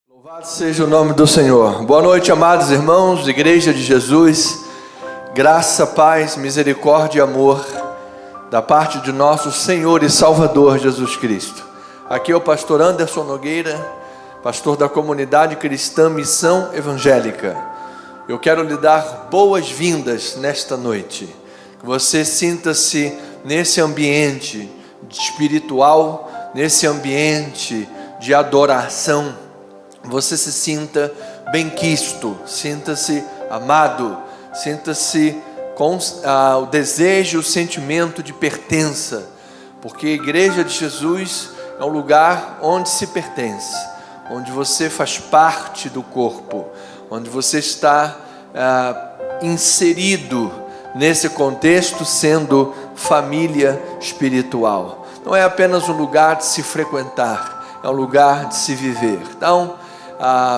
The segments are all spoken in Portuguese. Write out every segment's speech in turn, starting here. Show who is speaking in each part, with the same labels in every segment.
Speaker 1: Louvado seja o nome do Senhor. Boa noite, amados irmãos, Igreja de Jesus. Graça, paz, misericórdia e amor da parte de nosso Senhor e Salvador Jesus Cristo. Aqui é o pastor Anderson Nogueira, pastor da comunidade cristã Missão Evangélica. Eu quero lhe dar boas-vindas nesta noite. Que você sinta-se nesse ambiente espiritual, nesse ambiente de adoração. Você se sinta bem-quisto, sinta-se amado, sinta-se com o desejo, o sentimento de pertença, porque a Igreja de Jesus é um lugar onde se pertence, onde você faz parte do corpo, onde você está inserido nesse contexto, sendo família espiritual. Não é apenas um lugar de se frequentar, é um lugar de se viver. Então,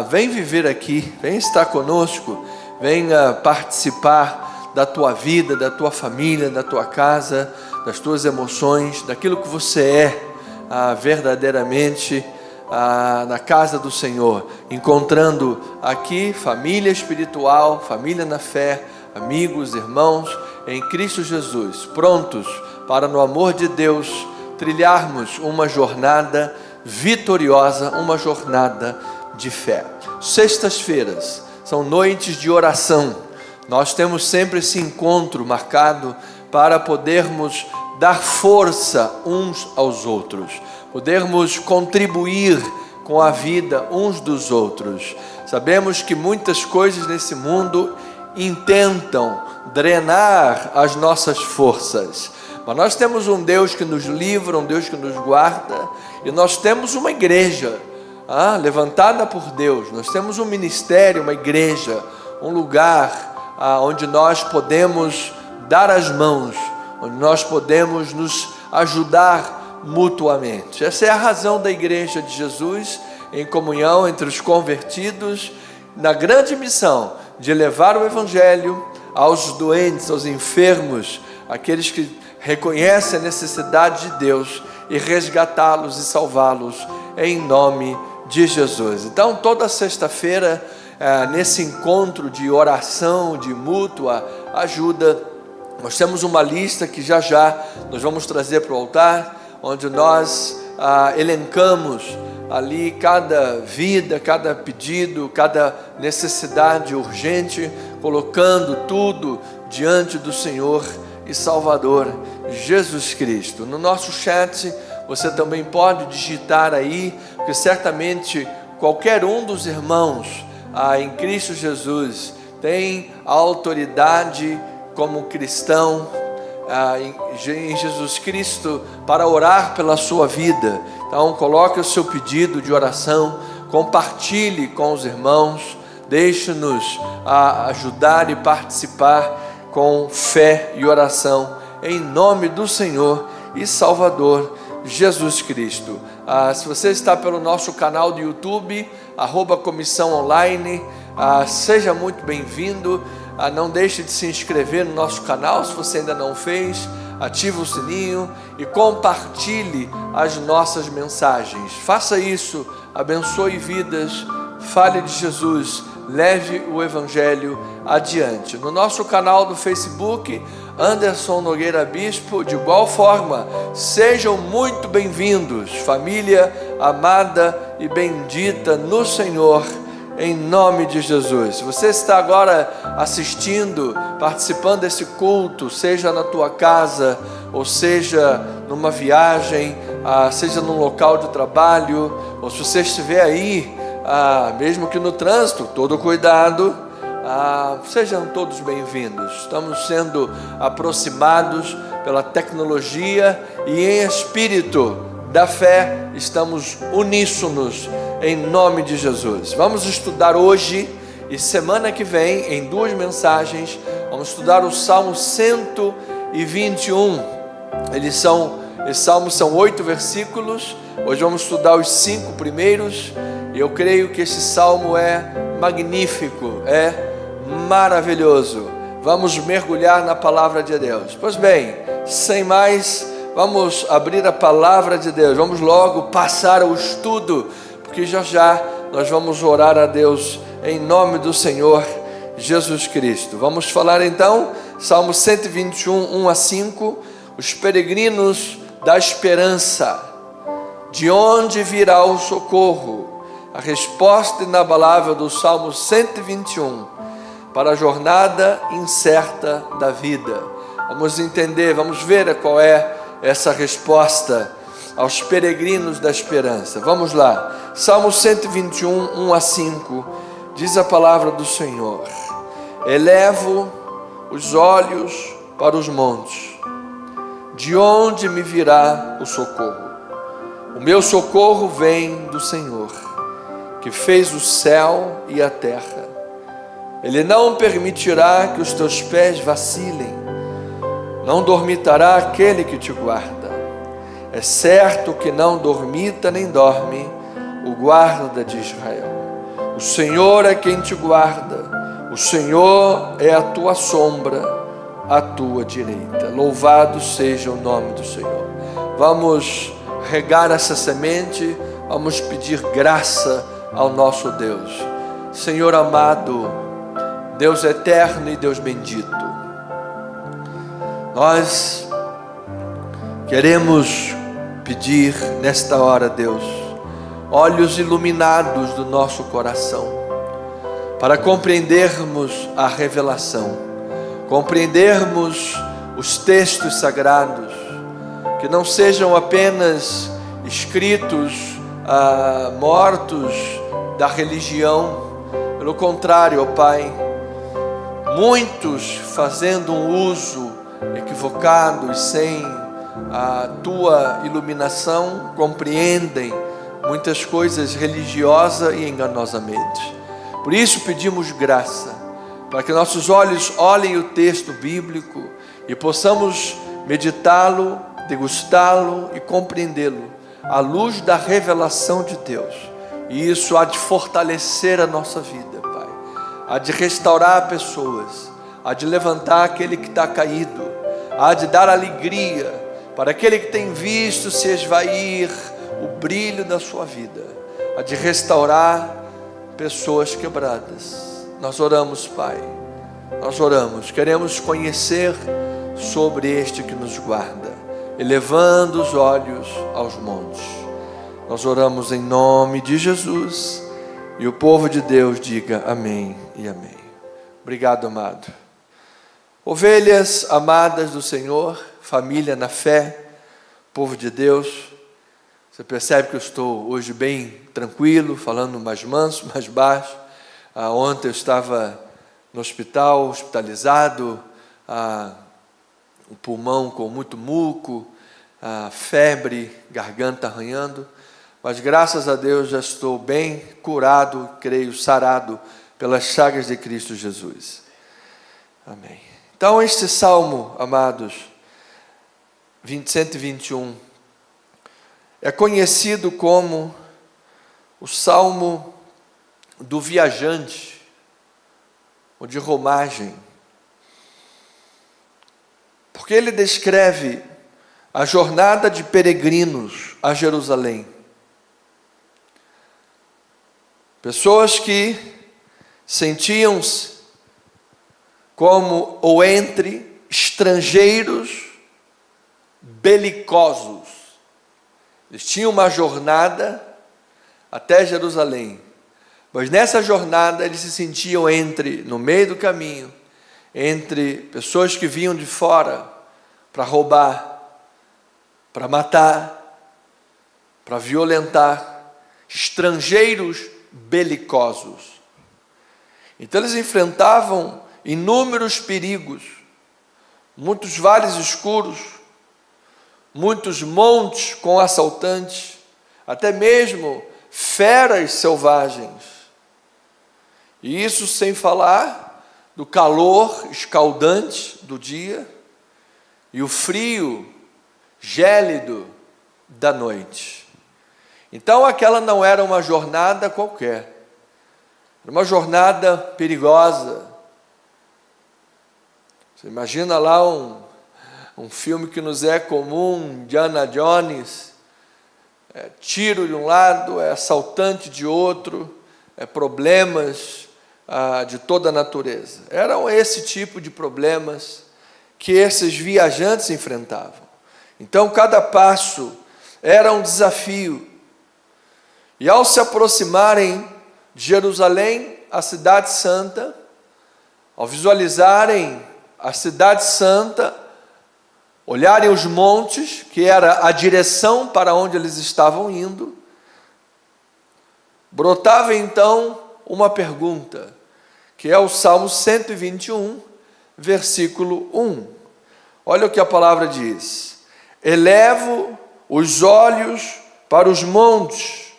Speaker 1: vem viver aqui, vem estar conosco, venha participar da tua vida, da tua família, da tua casa, das tuas emoções, daquilo que você é verdadeiramente na casa do Senhor, encontrando aqui família espiritual, família na fé, amigos, irmãos em Cristo Jesus, prontos para, no amor de Deus, trilharmos uma jornada vitoriosa, uma jornada de fé. Sextas-feiras são noites de oração. Nós temos sempre esse encontro marcado para podermos dar força uns aos outros, podermos contribuir com a vida uns dos outros. Sabemos que muitas coisas nesse mundo intentam drenar as nossas forças, mas nós temos um Deus que nos livra, um Deus que nos guarda, e nós temos uma igreja levantada por Deus. Nós temos um ministério, uma igreja, um lugar onde nós podemos dar as mãos, onde nós podemos nos ajudar mutuamente. Essa é a razão da Igreja de Jesus, em comunhão entre os convertidos, na grande missão de levar o Evangelho aos doentes, aos enfermos, aqueles que reconhecem a necessidade de Deus, e resgatá-los e salvá-los em nome de Jesus. Então, toda sexta-feira, nesse encontro de oração, de mútua ajuda, nós temos uma lista que já nós vamos trazer para o altar, onde nós elencamos ali cada vida, cada pedido, cada necessidade urgente, colocando tudo diante do Senhor e Salvador Jesus Cristo. No nosso chat você também pode digitar aí, porque certamente qualquer um dos irmãos em Cristo Jesus tem a autoridade como cristão em Jesus Cristo para orar pela sua vida. Então coloque o seu pedido de oração, compartilhe com os irmãos, deixe-nos ajudar e participar com fé e oração em nome do Senhor e Salvador Jesus Cristo. Se você está pelo nosso canal do YouTube, @Comissão Online, seja muito bem-vindo. Não deixe de se inscrever no nosso canal se você ainda não fez. Ative o sininho e compartilhe as nossas mensagens. Faça isso, abençoe vidas, fale de Jesus, leve o Evangelho adiante. No nosso canal do Facebook, Anderson Nogueira Bispo, de igual forma, sejam muito bem-vindos, família amada e bendita no Senhor, em nome de Jesus. Se você está agora assistindo, participando desse culto, seja na tua casa, ou seja numa viagem, seja num local de trabalho, ou se você estiver aí, mesmo que no trânsito, todo cuidado, sejam todos bem-vindos. Estamos sendo aproximados pela tecnologia e em espírito da fé, estamos uníssonos em nome de Jesus. Vamos estudar hoje e semana que vem, em 2 mensagens, vamos estudar o Salmo 121. Esses salmos são 8 versículos. Hoje vamos estudar os 5 primeiros. E eu creio que esse salmo é magnífico, é maravilhoso. Vamos mergulhar na palavra de Deus. Pois bem, sem mais, vamos abrir a palavra de Deus. Vamos logo passar ao estudo, porque já nós vamos orar a Deus em nome do Senhor Jesus Cristo. Vamos falar então, Salmo 121, 1 a 5, os peregrinos da esperança. De onde virá o socorro? A resposta inabalável do Salmo 121 para a jornada incerta da vida. Vamos entender, vamos ver qual é essa resposta aos peregrinos da esperança. Vamos lá, Salmo 121, 1 a 5, diz a palavra do Senhor: elevo os olhos para os montes, de onde me virá o socorro? O meu socorro vem do Senhor, que fez o céu e a terra. Ele não permitirá que os teus pés vacilem, não dormitará aquele que te guarda. É certo que não dormita nem dorme o guarda de Israel. O Senhor é quem te guarda, o Senhor é a tua sombra, à tua direita. Louvado seja o nome do Senhor. Vamos regar essa semente, vamos pedir graça ao nosso Deus. Senhor amado, Deus eterno e Deus bendito, nós queremos pedir nesta hora, Deus, olhos iluminados do nosso coração, para compreendermos a revelação, compreendermos os textos sagrados, que não sejam apenas escritos mortos da religião. Pelo contrário, ó Pai, muitos fazendo um uso equivocado e sem a tua iluminação, compreendem muitas coisas religiosa e enganosamente. Por isso pedimos graça, para que nossos olhos olhem o texto bíblico e possamos meditá-lo, degustá-lo e compreendê-lo à luz da revelação de Deus. E isso há de fortalecer a nossa vida, Pai, há de restaurar pessoas, há de levantar aquele que está caído, há de dar alegria para aquele que tem visto se esvair o brilho da sua vida, há de restaurar pessoas quebradas. Nós oramos, Pai, nós oramos, queremos conhecer sobre este que nos guarda, elevando os olhos aos montes. Nós oramos em nome de Jesus, e o povo de Deus diga amém e amém. Obrigado, amado. Ovelhas amadas do Senhor, família na fé, povo de Deus, você percebe que eu estou hoje bem tranquilo, falando mais manso, mais baixo. Ontem eu estava no hospital, hospitalizado, o pulmão com muito muco, febre, garganta arranhando, mas graças a Deus já estou bem curado, creio, sarado pelas chagas de Cristo Jesus. Amém. Então este salmo, amados, 121, é conhecido como o salmo do viajante, ou de romagem, porque ele descreve a jornada de peregrinos a Jerusalém. Pessoas que sentiam-se como ou entre estrangeiros belicosos. Eles tinham uma jornada até Jerusalém, mas nessa jornada eles se sentiam no meio do caminho, entre pessoas que vinham de fora para roubar, para matar, para violentar, estrangeiros belicosos. Então eles enfrentavam inúmeros perigos, muitos vales escuros, muitos montes com assaltantes, até mesmo feras selvagens. E isso sem falar do calor escaldante do dia e o frio gélido da noite. Então aquela não era uma jornada qualquer, era uma jornada perigosa. Você imagina lá um filme que nos é comum, Indiana Jones, tiro de um lado, assaltante de outro, problemas de toda a natureza. Eram esse tipo de problemas que esses viajantes enfrentavam. Então, cada passo era um desafio. E ao se aproximarem de Jerusalém, a cidade santa, ao visualizarem a cidade santa, olharem os montes, que era a direção para onde eles estavam indo, brotava então uma pergunta, que é o Salmo 121, versículo 1. Olha o que a palavra diz: elevo os olhos para os montes,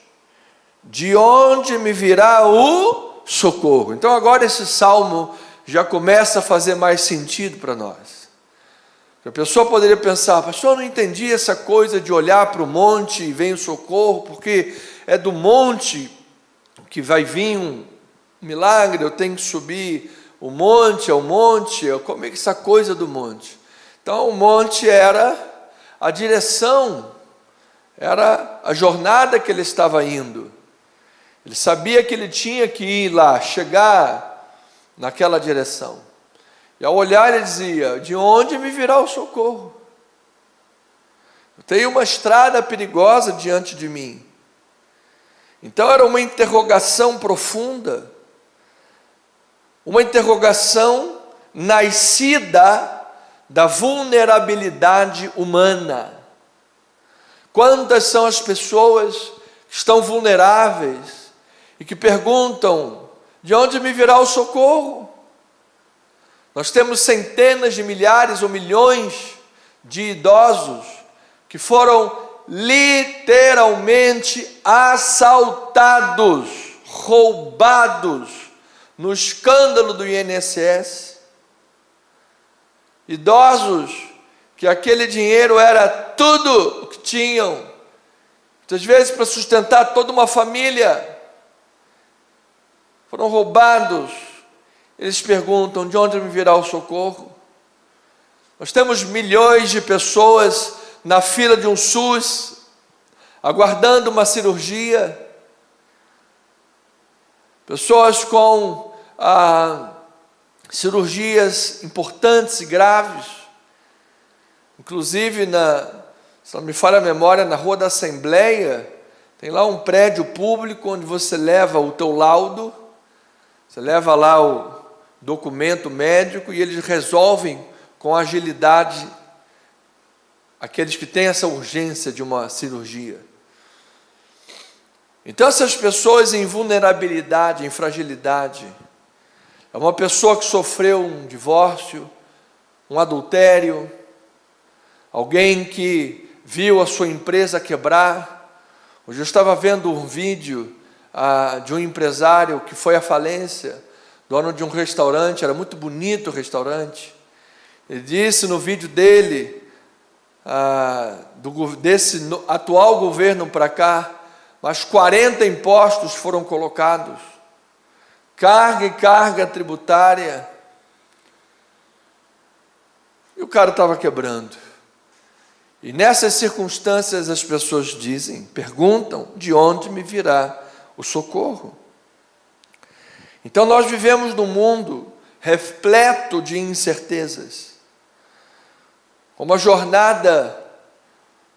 Speaker 1: de onde me virá o socorro. Então agora esse salmo já começa a fazer mais sentido para nós. A pessoa poderia pensar: pastor, eu não entendi essa coisa de olhar para o monte e vem o socorro, porque é do monte que vai vir um milagre, eu tenho que subir o monte, como é que essa coisa do monte? Então o monte era a direção, era a jornada que ele estava indo. Ele sabia que ele tinha que ir lá, chegar naquela direção. E ao olhar ele dizia: de onde me virá o socorro? Eu tenho uma estrada perigosa diante de mim. Então era uma interrogação profunda, uma interrogação nascida da vulnerabilidade humana. Quantas são as pessoas que estão vulneráveis e que perguntam: de onde me virá o socorro? Nós temos centenas de milhares ou milhões de idosos que foram literalmente assaltados, roubados no escândalo do INSS. Idosos que aquele dinheiro era tudo o que tinham, muitas vezes para sustentar toda uma família, foram roubados. Eles perguntam: de onde me virá o socorro? Nós temos milhões de pessoas na fila de um SUS, aguardando uma cirurgia, pessoas com cirurgias importantes e graves. Inclusive, se não me falha a memória, na Rua da Assembleia, tem lá um prédio público onde você leva o teu laudo, você leva lá o documento médico e eles resolvem com agilidade aqueles que têm essa urgência de uma cirurgia. Então essas pessoas em vulnerabilidade, em fragilidade, é uma pessoa que sofreu um divórcio, um adultério, alguém que viu a sua empresa quebrar. Hoje eu estava vendo um vídeo de um empresário que foi à falência, dono de um restaurante, era muito bonito o restaurante. Ele disse no vídeo dele, desse atual governo para cá, mas 40 impostos foram colocados, carga e carga tributária, e o cara estava quebrando. E nessas circunstâncias as pessoas perguntam: de onde me virá o socorro? Então nós vivemos num mundo repleto de incertezas, como a jornada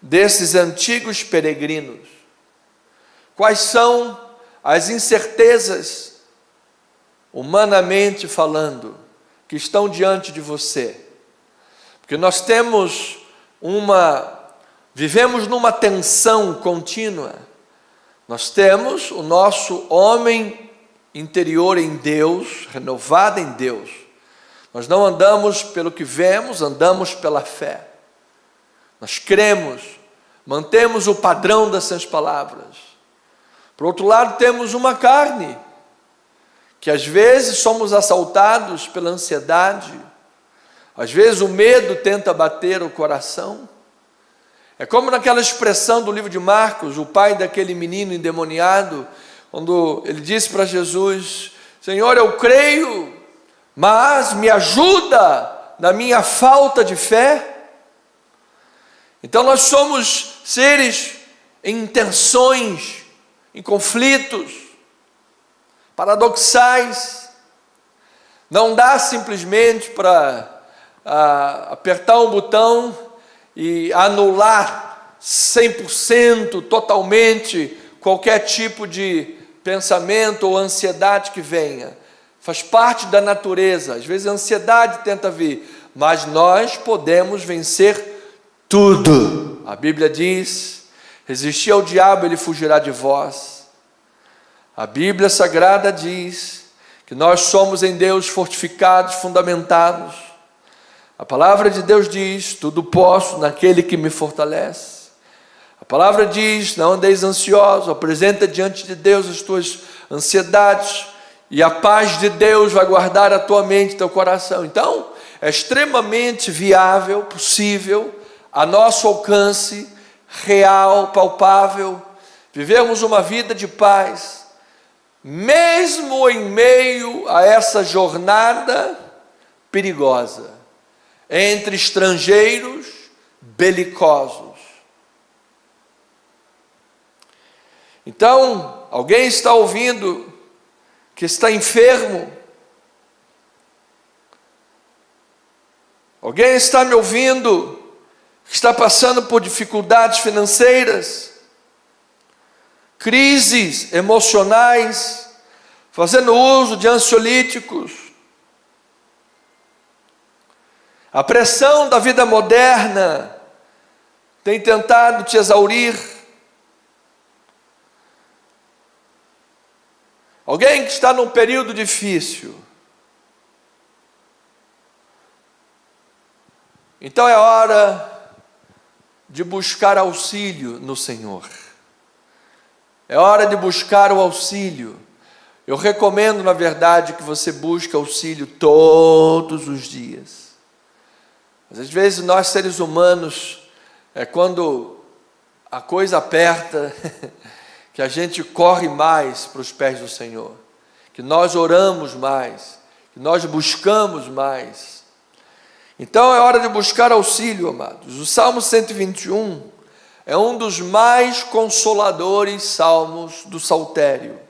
Speaker 1: desses antigos peregrinos. Quais são as incertezas, humanamente falando, que estão diante de você? Porque nós vivemos numa tensão contínua. Nós temos o nosso homem interior em Deus, renovado em Deus. Nós não andamos pelo que vemos, andamos pela fé. Nós cremos, mantemos o padrão dessas palavras. Por outro lado, temos uma carne, que às vezes somos assaltados pela ansiedade, às vezes o medo tenta bater o coração. É como naquela expressão do livro de Marcos, o pai daquele menino endemoniado, quando ele disse para Jesus: Senhor, eu creio, mas me ajuda na minha falta de fé. Então nós somos seres em tensões, em conflitos. paradoxais. Não dá simplesmente para apertar um botão e anular 100%, totalmente, qualquer tipo de pensamento ou ansiedade que venha. Faz parte da natureza. Às vezes a ansiedade tenta vir, mas nós podemos vencer tudo. A Bíblia diz: resistir ao diabo, ele fugirá de vós. A Bíblia Sagrada diz que nós somos em Deus fortificados, fundamentados. A palavra de Deus diz: tudo posso naquele que me fortalece. A palavra diz: não andeis ansiosos, apresenta diante de Deus as tuas ansiedades, e a paz de Deus vai guardar a tua mente e teu coração. Então, é extremamente viável, possível, a nosso alcance, real, palpável, vivermos uma vida de paz, mesmo em meio a essa jornada perigosa, entre estrangeiros belicosos. Então, alguém está ouvindo que está enfermo? Alguém está me ouvindo que está passando por dificuldades financeiras, crises emocionais, fazendo uso de ansiolíticos? A pressão da vida moderna tem tentado te exaurir. Alguém que está num período difícil. Então é hora de buscar auxílio no Senhor. É hora de buscar o auxílio. Eu recomendo, na verdade, que você busque auxílio todos os dias. Às vezes nós, seres humanos, quando a coisa aperta, que a gente corre mais para os pés do Senhor, que nós oramos mais, que nós buscamos mais. Então é hora de buscar auxílio, amados. O Salmo 121 é um dos mais consoladores salmos do Saltério.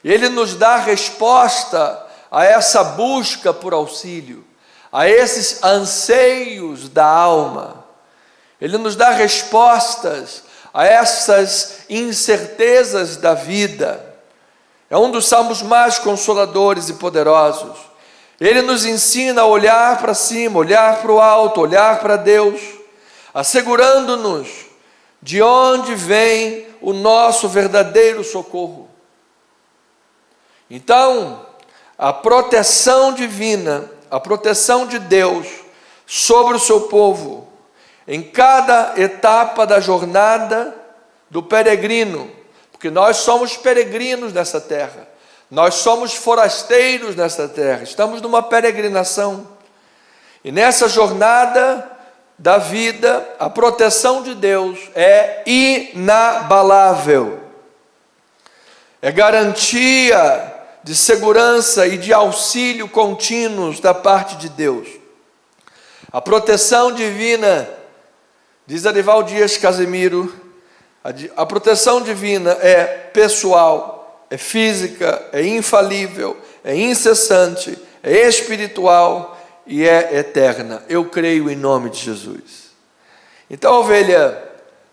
Speaker 1: Ele nos dá resposta a essa busca por auxílio, a esses anseios da alma. Ele nos dá respostas a essas incertezas da vida. É um dos salmos mais consoladores e poderosos. Ele nos ensina a olhar para cima, olhar para o alto, olhar para Deus, assegurando-nos de onde vem o nosso verdadeiro socorro. Então, a proteção divina, a proteção de Deus sobre o seu povo, em cada etapa da jornada do peregrino, porque nós somos peregrinos nessa terra, nós somos forasteiros nessa terra, estamos numa peregrinação, e nessa jornada da vida, a proteção de Deus é inabalável, é garantia de segurança e de auxílio contínuos da parte de Deus. A proteção divina, diz Arival Dias Casemiro, a proteção divina é pessoal, é física, é infalível, é incessante, é espiritual e é eterna. Eu creio em nome de Jesus. Então, ovelha,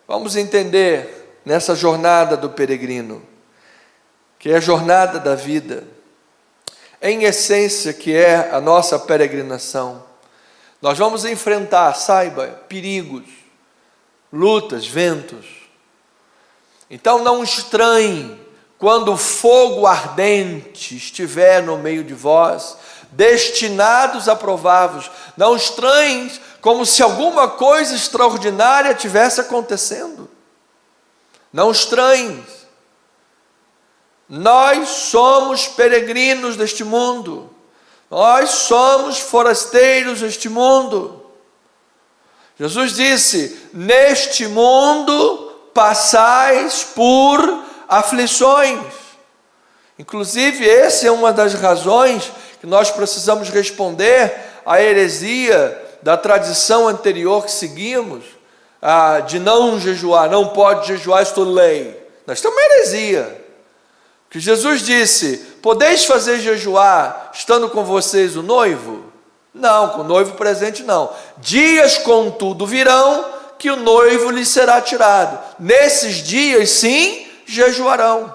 Speaker 1: vamos entender nessa jornada do peregrino, que é a jornada da vida, em essência, que é a nossa peregrinação. Nós vamos enfrentar, saiba, perigos, lutas, ventos. Então não estranhe quando o fogo ardente estiver no meio de vós, destinados a provar-vos. Não estranhe como se alguma coisa extraordinária estivesse acontecendo. Não estranhe. Nós somos peregrinos deste mundo. Nós somos forasteiros deste mundo. Jesus disse: neste mundo passais por aflições. Inclusive, essa é uma das razões que nós precisamos responder à heresia da tradição anterior que seguimos, de não jejuar, não pode jejuar, isto é lei. Nós temos uma heresia. Que Jesus disse: podeis fazer jejuar, estando com vocês o noivo? Não, com o noivo presente não. Dias, contudo, virão, que o noivo lhe será tirado. Nesses dias, sim, jejuarão.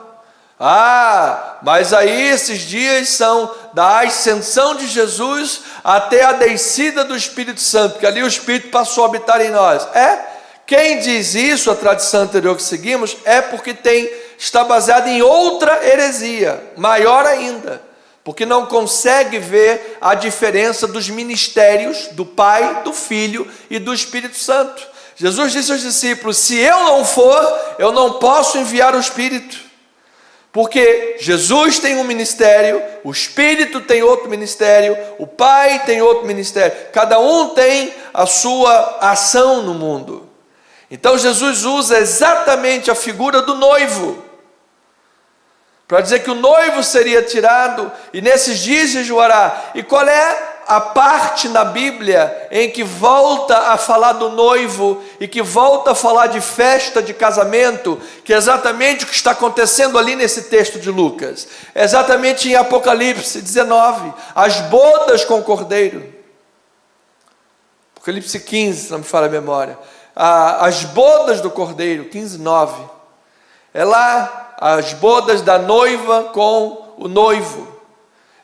Speaker 1: Mas aí esses dias são da ascensão de Jesus até a descida do Espírito Santo, porque ali o Espírito passou a habitar em nós. Quem diz isso, a tradição anterior que seguimos, é porque está baseado em outra heresia, maior ainda, porque não consegue ver a diferença dos ministérios do Pai, do Filho e do Espírito Santo. Jesus disse aos discípulos: se eu não for, eu não posso enviar o Espírito. Porque Jesus tem um ministério, o Espírito tem outro ministério, o Pai tem outro ministério, cada um tem a sua ação no mundo. Então Jesus usa exatamente a figura do noivo, para dizer que o noivo seria tirado, e nesses dias jejuará. E qual é a parte na Bíblia em que volta a falar do noivo e que volta a falar de festa de casamento, que é exatamente o que está acontecendo ali nesse texto de Lucas? É exatamente em Apocalipse 19, as bodas com o Cordeiro. Apocalipse 15, se não me falha a memória. As bodas do Cordeiro, 15:9. É lá as bodas da noiva com o noivo.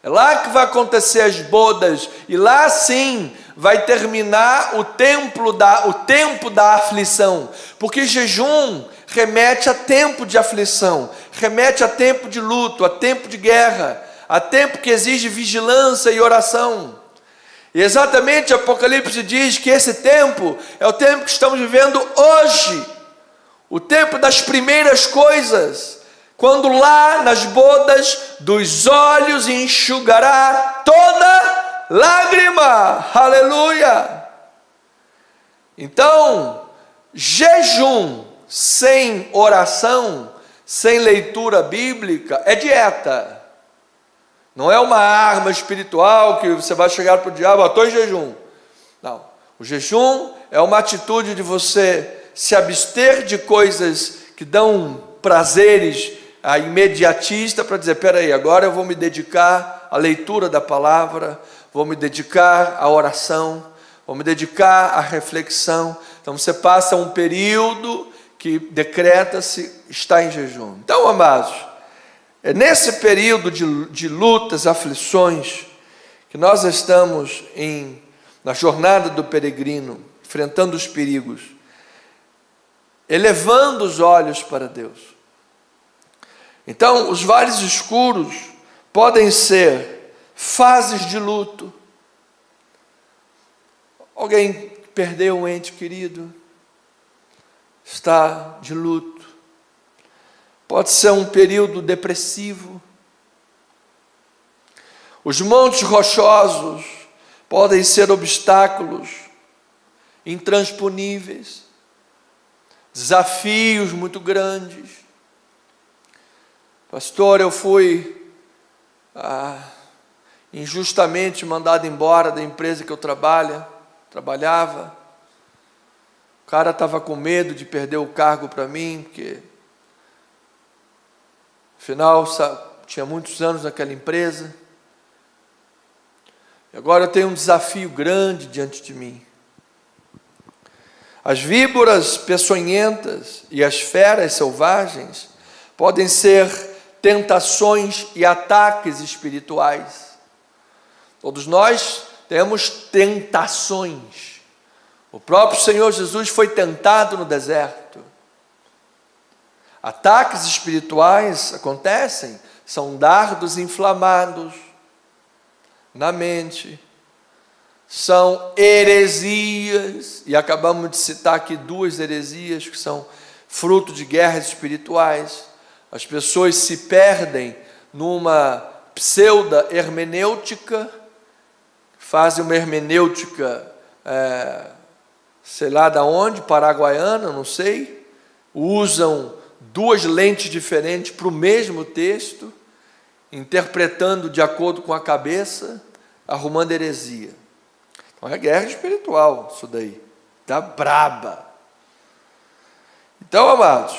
Speaker 1: É lá que vai acontecer as bodas, e lá sim vai terminar o tempo da aflição, porque jejum remete a tempo de aflição, remete a tempo de luto, a tempo de guerra, a tempo que exige vigilância e oração. E exatamente Apocalipse diz que esse tempo é o tempo que estamos vivendo hoje, o tempo das primeiras coisas, quando lá nas bodas dos olhos enxugará toda lágrima. Aleluia! Então, jejum sem oração, sem leitura bíblica, é dieta. Não é uma arma espiritual que você vai chegar para o diabo: estou em jejum. Não, o jejum é uma atitude de você se abster de coisas que dão prazeres a imediatista, para dizer: espera aí, agora eu vou me dedicar à leitura da palavra, vou me dedicar à oração, vou me dedicar à reflexão. Então você passa um período que decreta-se está em jejum. Então, amados, é nesse período de lutas, aflições, que nós estamos na jornada do peregrino, enfrentando os perigos, elevando os olhos para Deus. Então, os vales escuros podem ser fases de luto. Alguém que perdeu um ente querido, está de luto. Pode ser um período depressivo. Os montes rochosos podem ser obstáculos intransponíveis, desafios muito grandes. Pastor, eu fui injustamente mandado embora da empresa que eu trabalhava. O cara estava com medo de perder o cargo para mim, porque afinal tinha muitos anos naquela empresa. E agora eu tenho um desafio grande diante de mim. As víboras peçonhentas e as feras selvagens podem ser tentações e ataques espirituais. Todos nós temos tentações. O próprio Senhor Jesus foi tentado no deserto. Ataques espirituais acontecem, são dardos inflamados na mente, são heresias, e acabamos de citar aqui 2 heresias que são fruto de guerras espirituais. As pessoas se perdem numa pseudo-hermenêutica, fazem uma hermenêutica, sei lá de onde, paraguaiana, não sei, usam 2 lentes diferentes para o mesmo texto, interpretando de acordo com a cabeça, arrumando heresia. Então é guerra espiritual isso daí, tá braba. Então, amados,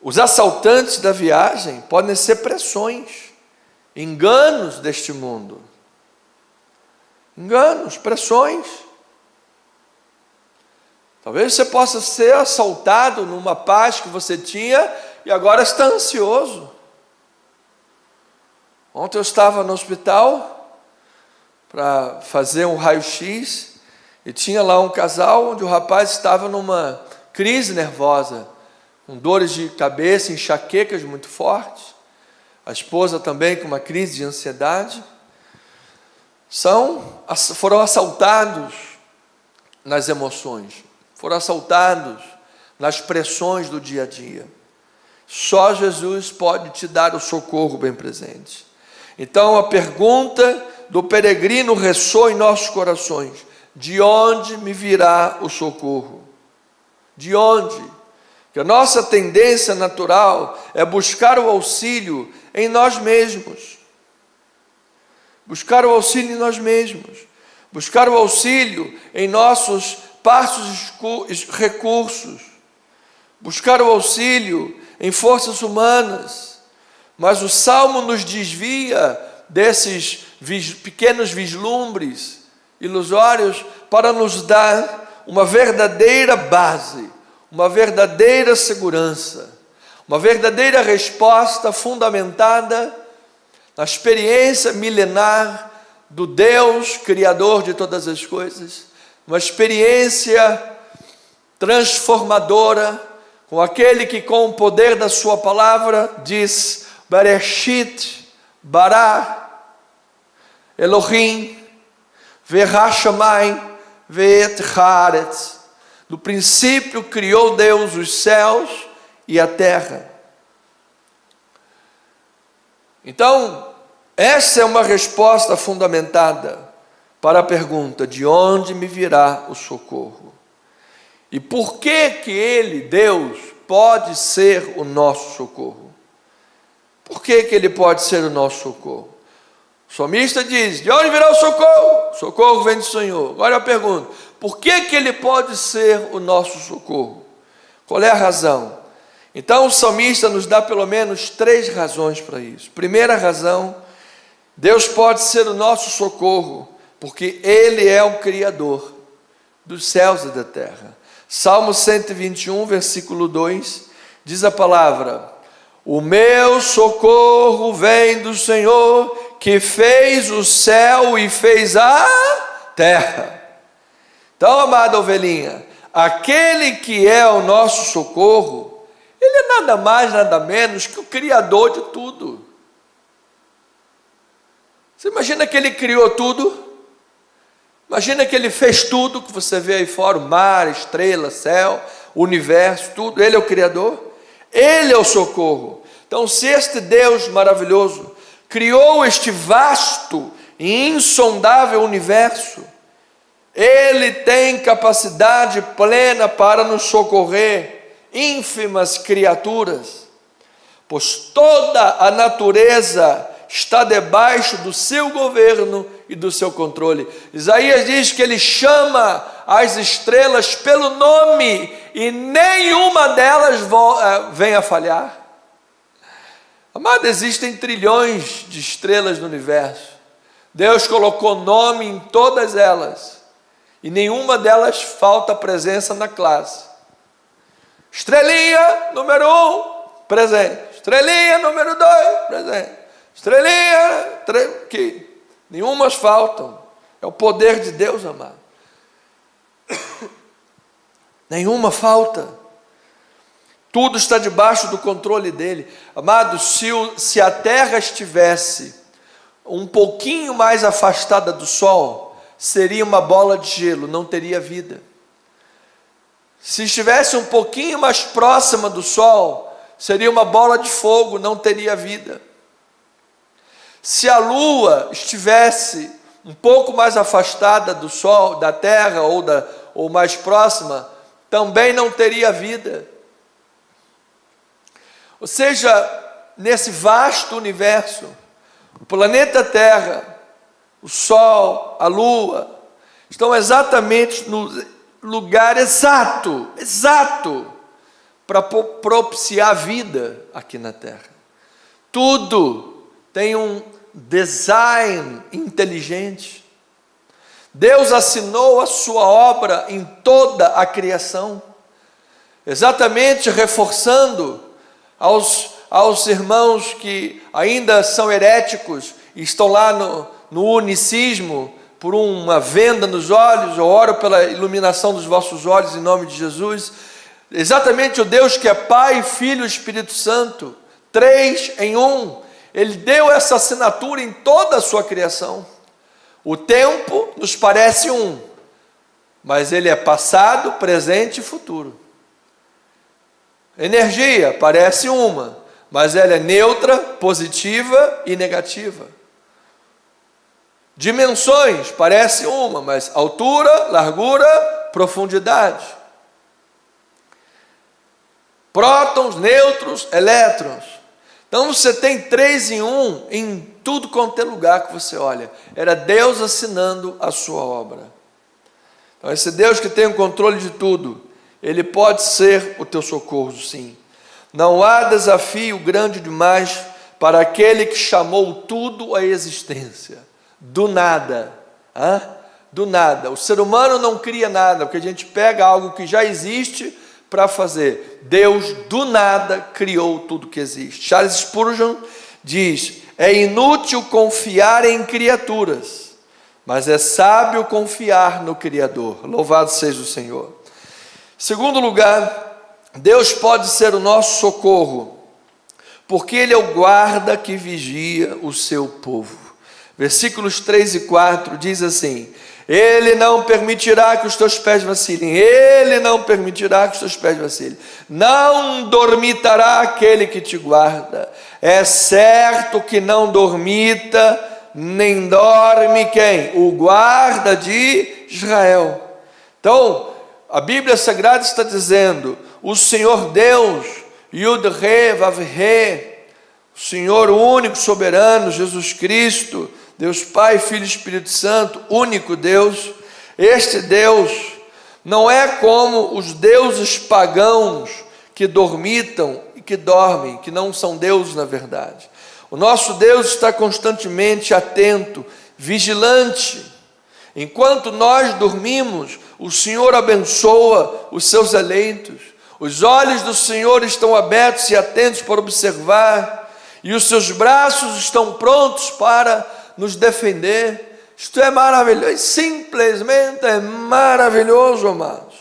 Speaker 1: Os assaltantes da viagem podem ser pressões, enganos deste mundo. Enganos, pressões. Talvez você possa ser assaltado numa paz que você tinha e agora está ansioso. Ontem eu estava no hospital para fazer um raio-x e tinha lá um casal onde o rapaz estava numa crise nervosa, com dores de cabeça, enxaquecas muito fortes. A esposa também com uma crise de ansiedade. Foram assaltados nas emoções, foram assaltados nas pressões do dia a dia. Só Jesus pode te dar o socorro bem presente. Então a pergunta do peregrino ressoa em nossos corações: de onde me virá o socorro? De onde? Que a nossa tendência natural é buscar o auxílio em nós mesmos. Buscar o auxílio em nós mesmos. Buscar o auxílio em nossos parcos recursos. Buscar o auxílio em forças humanas. Mas o Salmo nos desvia desses pequenos vislumbres ilusórios para nos dar uma verdadeira base, uma verdadeira segurança, uma verdadeira resposta fundamentada na experiência milenar do Deus Criador de todas as coisas, uma experiência transformadora com aquele que com o poder da sua palavra diz: Bereshit bara Elohim ve'hashamayim ve'et haaretz. No princípio criou Deus os céus e a terra. Então, essa é uma resposta fundamentada para a pergunta: de onde me virá o socorro? E por que que Ele, Deus, pode ser o nosso socorro? Por que que Ele pode ser o nosso socorro? O salmista diz: de onde virá o socorro? O socorro vem do Senhor. Agora eu pergunto: por que que Ele pode ser o nosso socorro? Qual é a razão? Então o salmista nos dá pelo menos 3 razões para isso. Primeira razão: Deus pode ser o nosso socorro, porque Ele é o Criador dos céus e da terra. Salmo 121, versículo 2, diz a palavra: o meu socorro vem do Senhor, que fez o céu e fez a terra. Então, amada ovelhinha, aquele que é o nosso socorro, Ele é nada mais, nada menos que o Criador de tudo. Você imagina que Ele criou tudo? Imagina que Ele fez tudo que você vê aí fora, o mar, estrela, céu, o universo, tudo. Ele é o Criador, Ele é o socorro. Então, se este Deus maravilhoso criou este vasto e insondável universo, Ele tem capacidade plena para nos socorrer, ínfimas criaturas, pois toda a natureza está debaixo do seu governo e do seu controle. Isaías diz que Ele chama as estrelas pelo nome e nenhuma delas vem a falhar. Amado, existem trilhões de estrelas no universo. Deus colocou nome em todas elas e nenhuma delas falta presença na classe. Estrelinha número 1, presente. Estrelinha número 2, presente. Estrelinha, que nenhumas faltam. É o poder de Deus, amado. Nenhuma falta. Tudo está debaixo do controle dele. Amado, se a terra estivesse um pouquinho mais afastada do sol, seria uma bola de gelo, não teria vida. Se estivesse um pouquinho mais próxima do sol, seria uma bola de fogo, não teria vida. Se a lua estivesse um pouco mais afastada do sol, da terra ou mais próxima, também não teria vida. Ou seja, nesse vasto universo, o planeta Terra, o Sol, a Lua, estão exatamente no lugar exato para propiciar vida aqui na terra. Tudo tem um design inteligente. Deus assinou a sua obra em toda a criação, exatamente reforçando aos irmãos que ainda são heréticos e estão lá no unicismo, por uma venda nos olhos. Eu oro pela iluminação dos vossos olhos em nome de Jesus. Exatamente o Deus que é Pai, Filho e Espírito Santo, 3 em 1, Ele deu essa assinatura em toda a sua criação. O tempo nos parece um, mas ele é passado, presente e futuro. Energia parece uma, mas ela é neutra, positiva e negativa. Dimensões parece uma, mas altura, largura, profundidade. Prótons, nêutrons, elétrons. Então você tem 3 em 1 em tudo quanto é lugar que você olha. Era Deus assinando a sua obra. Então esse Deus que tem o controle de tudo, Ele pode ser o teu socorro, sim. Não há desafio grande demais para aquele que chamou tudo à existência. Do nada. Do nada. O ser humano não cria nada, porque a gente pega algo que já existe para fazer. Deus do nada criou tudo que existe. Charles Spurgeon diz: é inútil confiar em criaturas, mas é sábio confiar no Criador. Louvado seja o Senhor. Segundo lugar, Deus pode ser o nosso socorro, porque Ele é o guarda que vigia o seu povo. Versículos 3 e 4 diz assim: Ele não permitirá que os teus pés vacilem. Ele não permitirá que os teus pés vacilem. Não dormitará aquele que te guarda. É certo que não dormita, nem dorme quem? O guarda de Israel. Então, a Bíblia Sagrada está dizendo: o Senhor Deus, Yud-Re, Vav-Re, o Senhor único, soberano, Jesus Cristo, Deus Pai, Filho e Espírito Santo, único Deus. Este Deus não é como os deuses pagãos que dormitam e que dormem, que não são deuses na verdade. O nosso Deus está constantemente atento, vigilante. Enquanto nós dormimos, o Senhor abençoa os seus eleitos. Os olhos do Senhor estão abertos e atentos para observar, e os seus braços estão prontos para nos defender. Isto é maravilhoso, simplesmente é maravilhoso, amados.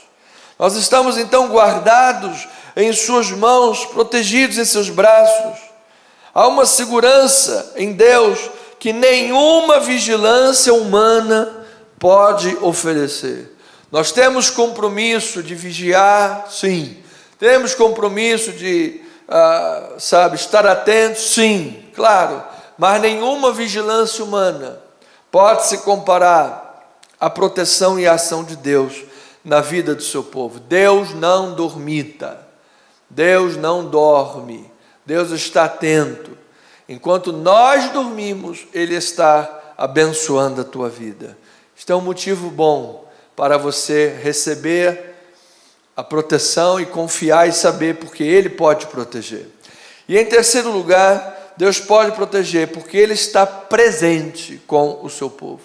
Speaker 1: Nós estamos então guardados em suas mãos, protegidos em seus braços. Há uma segurança em Deus que nenhuma vigilância humana pode oferecer. Nós temos compromisso de vigiar, sim. Temos compromisso de, estar atentos, sim, claro. Mas nenhuma vigilância humana pode se comparar à proteção e à ação de Deus na vida do seu povo. Deus não dormita, Deus não dorme, Deus está atento. Enquanto nós dormimos, Ele está abençoando a tua vida. Isto é um motivo bom para você receber a proteção e confiar e saber porque Ele pode proteger. E em terceiro lugar, Deus pode proteger porque Ele está presente com o seu povo.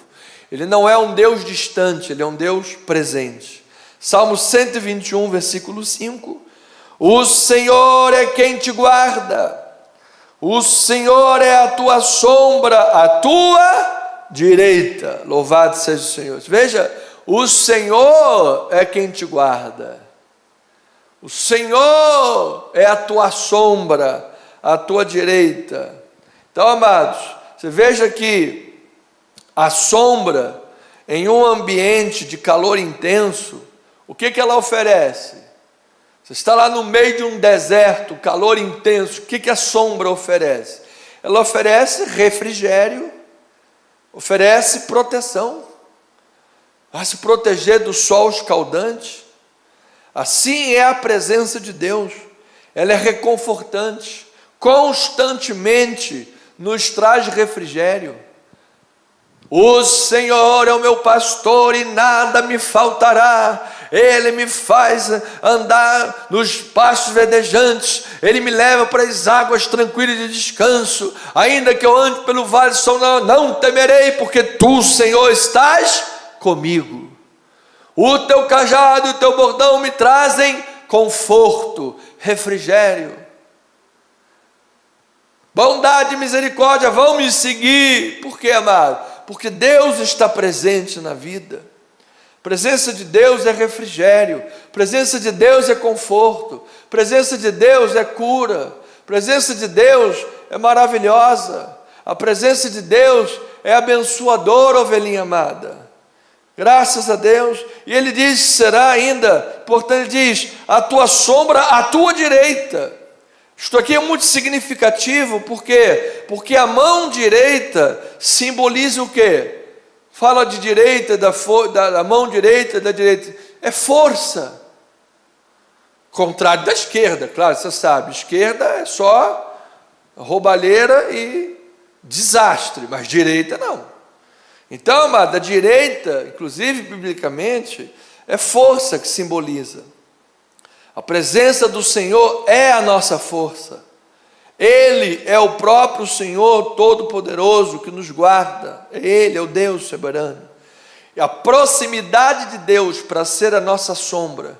Speaker 1: Ele não é um Deus distante, Ele é um Deus presente. Salmo 121, versículo 5. O Senhor é quem te guarda, o Senhor é a tua sombra, a tua direita. Louvado seja o Senhor. Veja, o Senhor é quem te guarda. O Senhor é a tua sombra, à tua direita. Então, amados, você veja que a sombra em um ambiente de calor intenso, o que ela oferece? Você está lá no meio de um deserto, calor intenso, o que a sombra oferece? Ela oferece refrigério, oferece proteção, vai se proteger do sol escaldante. Assim é a presença de Deus, ela é reconfortante, constantemente nos traz refrigério. O Senhor é o meu pastor e nada me faltará. Ele me faz andar nos pastos verdejantes, Ele me leva para as águas tranquilas de descanso. Ainda que eu ande pelo vale de sombra, não temerei, porque Tu, Senhor, estás comigo. O Teu cajado e o Teu bordão me trazem conforto, refrigério. Bondade e misericórdia vão me seguir. Por quê, amado? Porque Deus está presente na vida. A presença de Deus é refrigério, a presença de Deus é conforto, a presença de Deus é cura, a presença de Deus é maravilhosa, a presença de Deus é abençoadora, ovelhinha amada. Graças a Deus. E Ele diz, será ainda, portanto Ele diz, a tua sombra à tua direita. Isto aqui é muito significativo, por quê? Porque a mão direita simboliza o quê? Fala de direita, da mão direita, da direita, é força. Contrário da esquerda, claro, você sabe, esquerda é só roubalheira e desastre, mas direita não. Então, amado, a direita, inclusive biblicamente, é força que simboliza. A presença do Senhor é a nossa força. Ele é o próprio Senhor Todo-Poderoso que nos guarda. Ele é o Deus soberano. E a proximidade de Deus para ser a nossa sombra,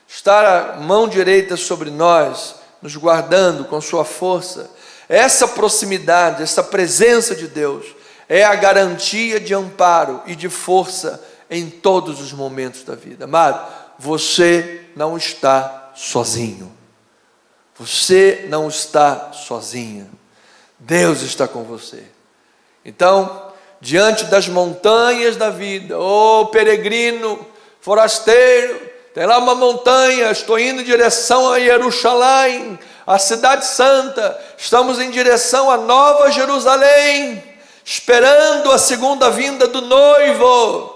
Speaker 1: estar a mão direita sobre nós, nos guardando com sua força, essa proximidade, essa presença de Deus, é a garantia de amparo e de força em todos os momentos da vida. Amado, você não está sozinho. Você não está sozinha. Deus está com você. Então, diante das montanhas da vida, peregrino, forasteiro, tem lá uma montanha, estou indo em direção a Jerusalém, a cidade santa, estamos em direção a Nova Jerusalém, esperando a segunda vinda do noivo.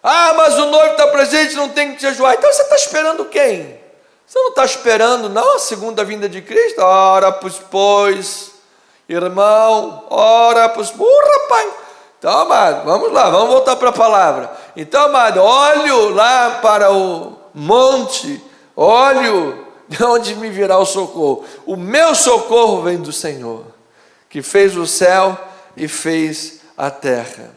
Speaker 1: Mas o noivo está presente, não tem que te jejuar. Então você está esperando quem? Você não está esperando não a segunda vinda de Cristo? Ora, pois, irmão, ora, pois, rapaz. Então, amado, vamos lá, vamos voltar para a palavra. Então, amado, olho lá para o monte, olho de onde me virá o socorro. O meu socorro vem do Senhor, que fez o céu e fez a terra.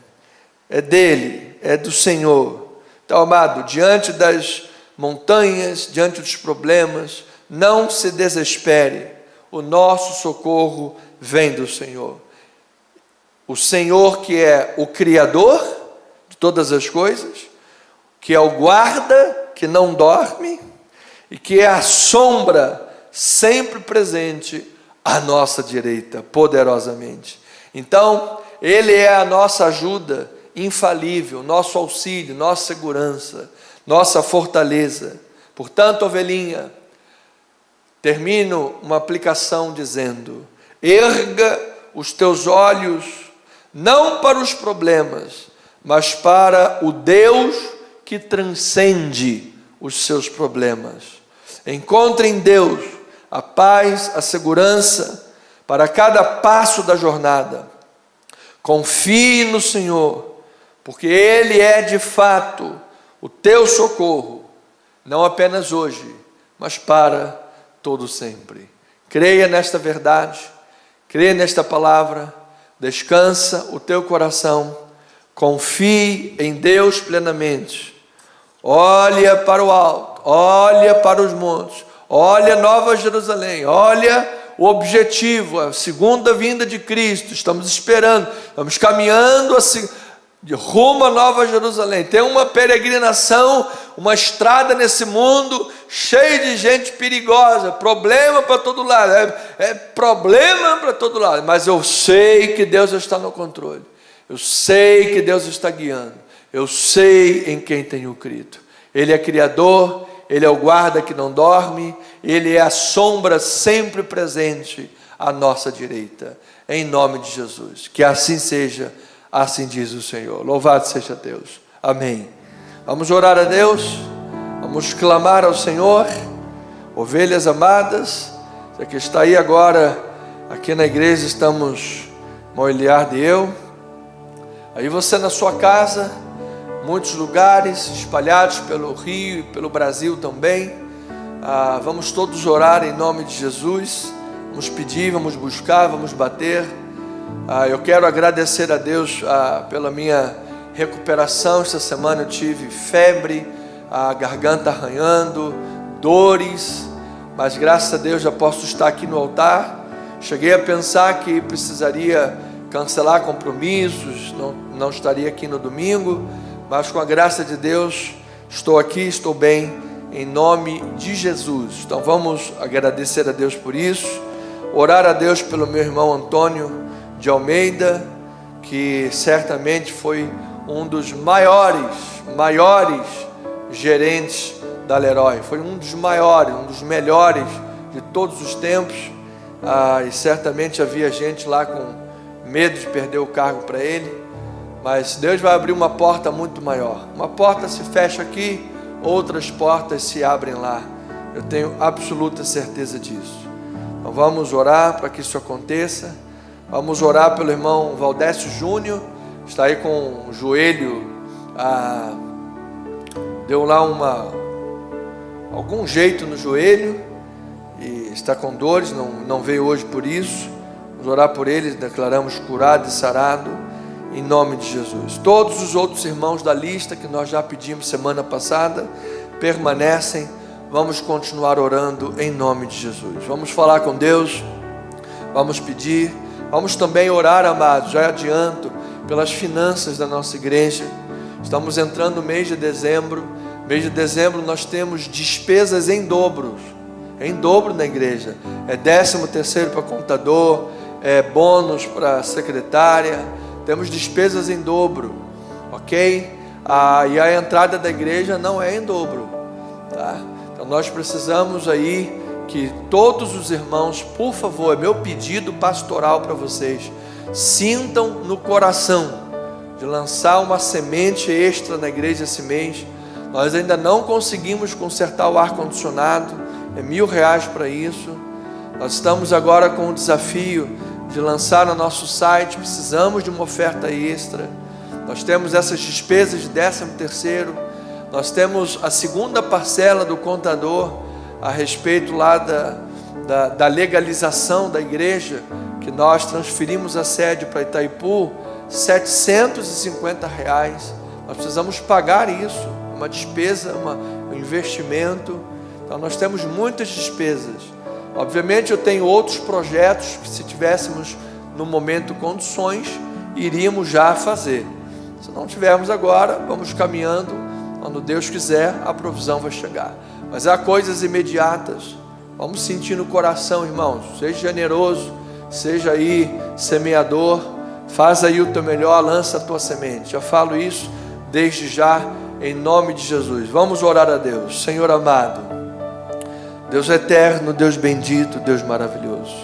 Speaker 1: É dele, é do Senhor. Então, amado, diante das montanhas, diante dos problemas, não se desespere. O nosso socorro vem do Senhor. O Senhor que é o Criador de todas as coisas, que é o guarda que não dorme e que é a sombra sempre presente à nossa direita, poderosamente. Então, Ele é a nossa ajuda infalível, nosso auxílio, nossa segurança, nossa fortaleza. Portanto, ovelhinha, termino uma aplicação dizendo: erga os teus olhos não para os problemas, mas para o Deus que transcende os seus problemas. Encontre em Deus a paz, a segurança para cada passo da jornada. Confie no Senhor, porque Ele é de fato o teu socorro, não apenas hoje, mas para todo sempre. Creia nesta verdade, creia nesta palavra, descansa o teu coração, confie em Deus plenamente, olha para o alto, olha para os montes, olha Nova Jerusalém, olha o objetivo, a segunda vinda de Cristo. Estamos esperando, estamos caminhando assim, de rumo a Nova Jerusalém. Tem uma peregrinação, uma estrada nesse mundo cheia de gente perigosa, problema para todo lado, problema para todo lado, mas eu sei que Deus está no controle, eu sei que Deus está guiando, eu sei em quem tenho crido. Ele é Criador, Ele é o guarda que não dorme, Ele é a sombra sempre presente à nossa direita, em nome de Jesus. Que assim seja, assim diz o Senhor. Louvado seja Deus. Amém. Vamos orar a Deus, vamos clamar ao Senhor. Ovelhas amadas, você que está aí agora, aqui na igreja estamos Moiliar e eu. Aí você na sua casa, muitos lugares, espalhados pelo Rio e pelo Brasil também. Vamos todos orar em nome de Jesus. Vamos pedir, vamos buscar, vamos bater. Eu quero agradecer a Deus pela minha recuperação. Esta semana eu tive febre, a garganta arranhando, dores, mas graças a Deus já posso estar aqui no altar. Cheguei a pensar que precisaria cancelar compromissos, não estaria aqui no domingo, mas com a graça de Deus estou aqui, estou bem, em nome de Jesus. Então vamos agradecer a Deus por isso, orar a Deus pelo meu irmão Antônio de Almeida, que certamente foi um dos maiores gerentes da Leroy, foi um dos maiores, um dos melhores de todos os tempos, e certamente havia gente lá com medo de perder o cargo para ele, mas Deus vai abrir uma porta muito maior. Uma porta se fecha aqui, outras portas se abrem lá, eu tenho absoluta certeza disso. Então vamos orar para que isso aconteça. Vamos orar pelo irmão Valdécio Júnior, está aí com o joelho, deu lá algum jeito no joelho, e está com dores, não veio hoje por isso. Vamos orar por ele, declaramos curado e sarado, em nome de Jesus. Todos os outros irmãos da lista que nós já pedimos semana passada, permanecem, vamos continuar orando em nome de Jesus. Vamos falar com Deus, vamos pedir. Vamos também orar, amados, já adianto, pelas finanças da nossa igreja. Estamos entrando no mês de dezembro. Mês de dezembro nós temos despesas em dobro na igreja. É 13º para contador, é bônus para secretária. Temos despesas em dobro, ok? E a entrada da igreja não é em dobro, tá? Então nós precisamos aí que todos os irmãos, por favor, é meu pedido pastoral para vocês, sintam no coração de lançar uma semente extra na igreja esse mês. Nós ainda não conseguimos consertar o ar-condicionado, é R$1.000 para isso. Nós estamos agora com o desafio de lançar no nosso site, precisamos de uma oferta extra. Nós temos essas despesas de 13º, nós temos a segunda parcela do contador, a respeito lá da legalização da igreja, que nós transferimos a sede para Itaipu, R$750. Nós precisamos pagar isso, uma despesa, um investimento. Então nós temos muitas despesas. Obviamente eu tenho outros projetos que, se tivéssemos no momento condições, iríamos já fazer. Se não tivermos agora, vamos caminhando, quando Deus quiser a provisão vai chegar. Mas há coisas imediatas. Vamos sentir no coração, irmãos. Seja generoso, seja aí semeador, faz aí o teu melhor, lança a tua semente. Já falo isso desde já, em nome de Jesus. Vamos orar a Deus. Senhor amado, Deus eterno, Deus bendito, Deus maravilhoso,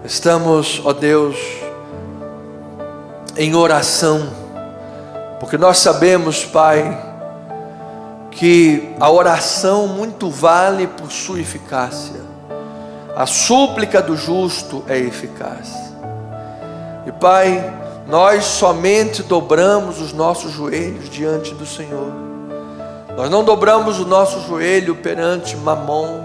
Speaker 1: estamos, ó Deus, em oração, porque nós sabemos, Pai, que a oração muito vale por sua eficácia. A súplica do justo é eficaz. E Pai, nós somente dobramos os nossos joelhos diante do Senhor. Nós não dobramos o nosso joelho perante Mamon.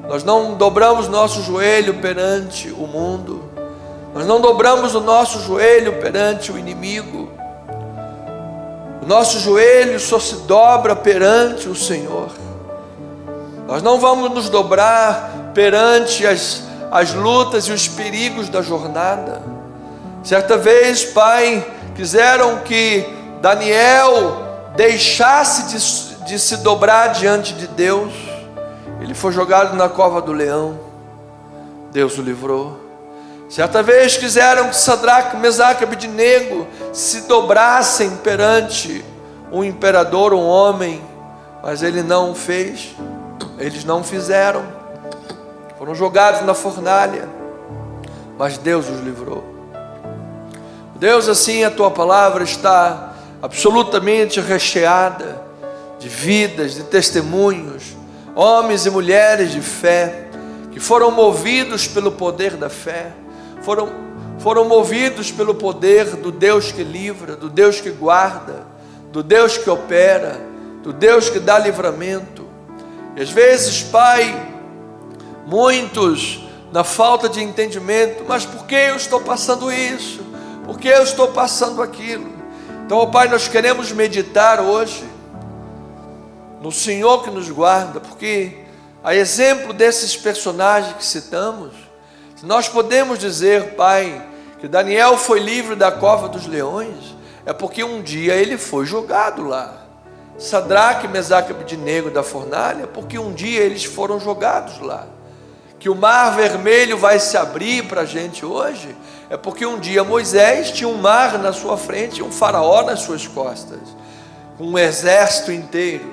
Speaker 1: Nós não dobramos o nosso joelho perante o mundo. Nós não dobramos o nosso joelho perante o inimigo. O nosso joelho só se dobra perante o Senhor. Nós não vamos nos dobrar perante as lutas e os perigos da jornada. Certa vez, Pai, quiseram que Daniel deixasse de se dobrar diante de Deus. Ele foi jogado na cova do leão. Deus o livrou. Certa vez quiseram que Sadraque, Mesaque e Abednego se dobrassem perante um imperador, um homem, mas ele não fez. Eles não fizeram. Foram jogados na fornalha, mas Deus os livrou. Deus, assim, a tua palavra está absolutamente recheada de vidas, de testemunhos, homens e mulheres de fé, que foram movidos pelo poder da fé, foram movidos pelo poder do Deus que livra, do Deus que guarda, do Deus que opera, do Deus que dá livramento. E às vezes, Pai, muitos na falta de entendimento, mas por que eu estou passando isso? Por que eu estou passando aquilo? Então, ó Pai, nós queremos meditar hoje no Senhor que nos guarda, porque a exemplo desses personagens que citamos, nós podemos dizer, Pai, que Daniel foi livre da cova dos leões, é porque um dia ele foi jogado lá. Sadraque, Mesaque e Abednego da fornalha, porque um dia eles foram jogados lá. Que o mar vermelho vai se abrir para a gente hoje, é porque um dia Moisés tinha um mar na sua frente e um faraó nas suas costas, com um exército inteiro.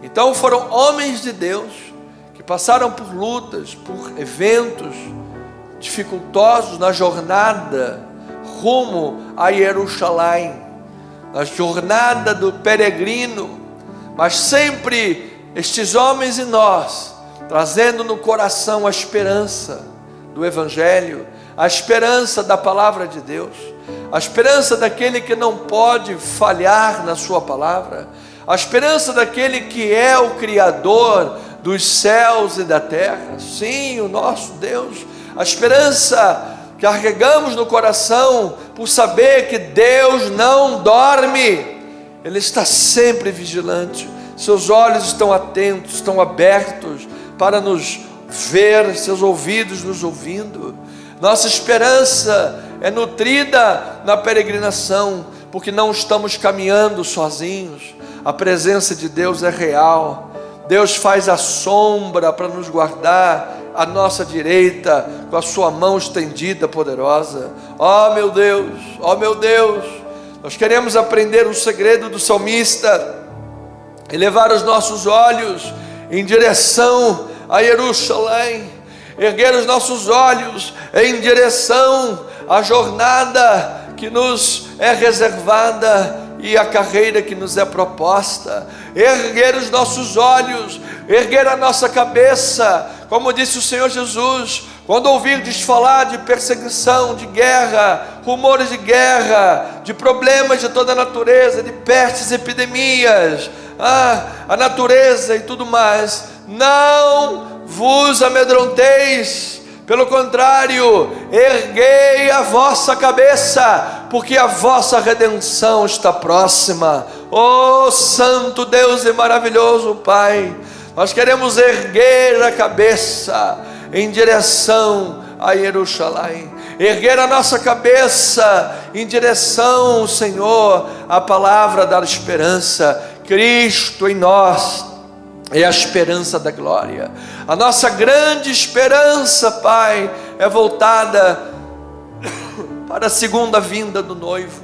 Speaker 1: Então foram homens de Deus, que passaram por lutas, por eventos dificultosos na jornada rumo a Jerusalém, na jornada do peregrino, mas sempre estes homens e nós, trazendo no coração a esperança do Evangelho, a esperança da palavra de Deus, a esperança daquele que não pode falhar na sua palavra, a esperança daquele que é o Criador dos céus e da terra, sim, o nosso Deus, a esperança que carregamos no coração por saber que Deus não dorme, Ele está sempre vigilante, seus olhos estão atentos, estão abertos para nos ver, seus ouvidos nos ouvindo. Nossa esperança é nutrida na peregrinação, porque não estamos caminhando sozinhos, a presença de Deus é real. Deus faz a sombra para nos guardar à nossa direita, com a sua mão estendida poderosa. Oh meu Deus, nós queremos aprender o segredo do salmista, elevar os nossos olhos em direção a Jerusalém, erguer os nossos olhos em direção à jornada que nos é reservada e a carreira que nos é proposta, erguer os nossos olhos, erguer a nossa cabeça, como disse o Senhor Jesus, quando ouvirdes falar de perseguição, de guerra, rumores de guerra, de problemas de toda a natureza, de pestes, epidemias, a natureza e tudo mais, não vos amedronteis, pelo contrário, erguei a vossa cabeça, porque a vossa redenção está próxima. Oh santo Deus e maravilhoso Pai, nós queremos erguer a cabeça em direção a Jerusalém, erguer a nossa cabeça em direção, Senhor, à palavra da esperança. Cristo em nós é a esperança da glória. A nossa grande esperança, Pai, é voltada para a segunda vinda do noivo,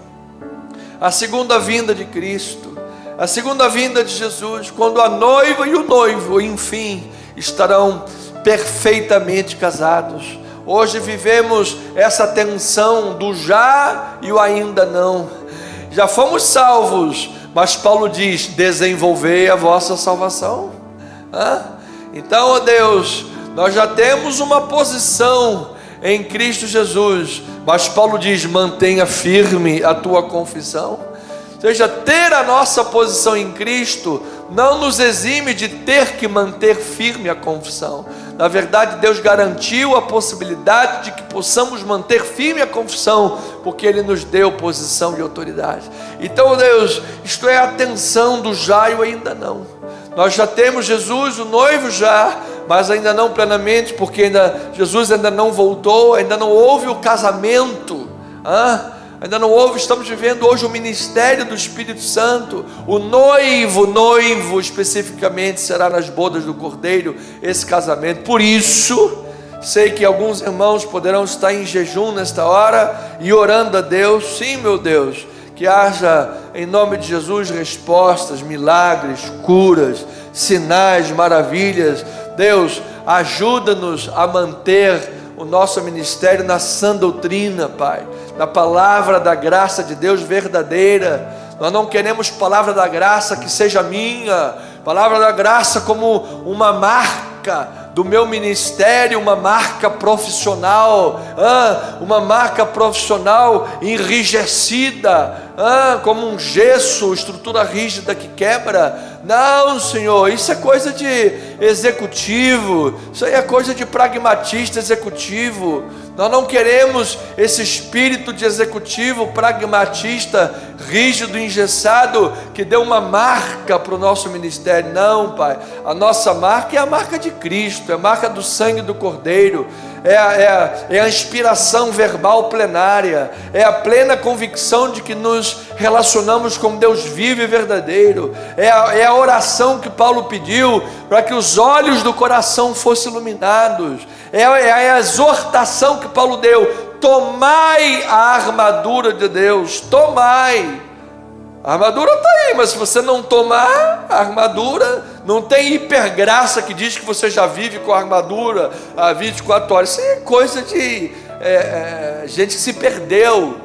Speaker 1: a segunda vinda de Cristo, a segunda vinda de Jesus, quando a noiva e o noivo, enfim, estarão perfeitamente casados. Hoje vivemos essa tensão do já e o ainda não. Já fomos salvos, mas Paulo diz: desenvolvei a vossa salvação. Então, ó Deus, nós já temos uma posição em Cristo Jesus, mas Paulo diz: mantenha firme a tua confissão. Ou seja, ter a nossa posição em Cristo não nos exime de ter que manter firme a confissão. Na verdade, Deus garantiu a possibilidade de que possamos manter firme a confissão, porque Ele nos deu posição de autoridade. Então, Deus, isto é a tensão do já e o ainda não. Nós já temos Jesus, o noivo já, mas ainda não plenamente, porque Jesus ainda não voltou, ainda não houve o casamento, ainda não houve. Estamos vivendo hoje o ministério do Espírito Santo. O noivo especificamente será nas bodas do Cordeiro, esse casamento. Por isso, sei que alguns irmãos poderão estar em jejum nesta hora e orando a Deus. Sim, meu Deus, que haja em nome de Jesus respostas, milagres, curas, sinais, maravilhas. Deus, ajuda-nos a manter o nosso ministério na sã doutrina, Pai, na palavra da graça de Deus verdadeira. Nós não queremos palavra da graça que seja minha, palavra da graça como uma marca do meu ministério, uma marca profissional, uma marca profissional enrijecida, como um gesso, estrutura rígida que quebra. Não, Senhor, isso é coisa de executivo, isso aí é coisa de pragmatista executivo. Nós não queremos esse espírito de executivo pragmatista, rígido, engessado, que deu uma marca para o nosso ministério. Não, Pai, a nossa marca é a marca de Cristo, é a marca do sangue do Cordeiro, é a inspiração verbal plenária, é a plena convicção de que nos relacionamos com Deus vivo e verdadeiro, é a oração que Paulo pediu para que os olhos do coração fossem iluminados, é a exortação que Paulo deu: tomai a armadura de Deus, tomai. A armadura está aí, mas se você não tomar a armadura, não tem hipergraça que diz que você já vive com a armadura há 24 horas. Isso é coisa de gente que se perdeu.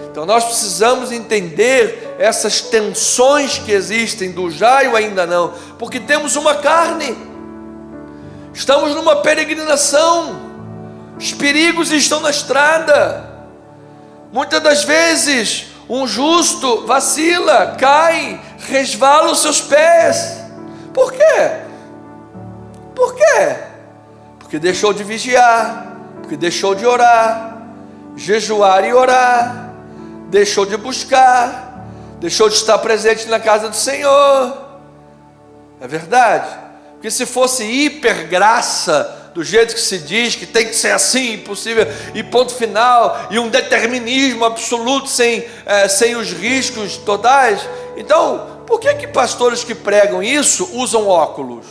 Speaker 1: Então nós precisamos entender essas tensões que existem do já e o ainda não, porque temos uma carne, estamos numa peregrinação, os perigos estão na estrada. Muitas das vezes um justo vacila, cai, resvala os seus pés. Por quê? Porque deixou de vigiar, porque deixou de orar, jejuar e orar, deixou de buscar, deixou de estar presente na casa do Senhor. É verdade? Porque se fosse hipergraça, do jeito que se diz, que tem que ser assim, impossível, e ponto final, e um determinismo absoluto, sem os riscos totais, então, por que pastores que pregam isso usam óculos?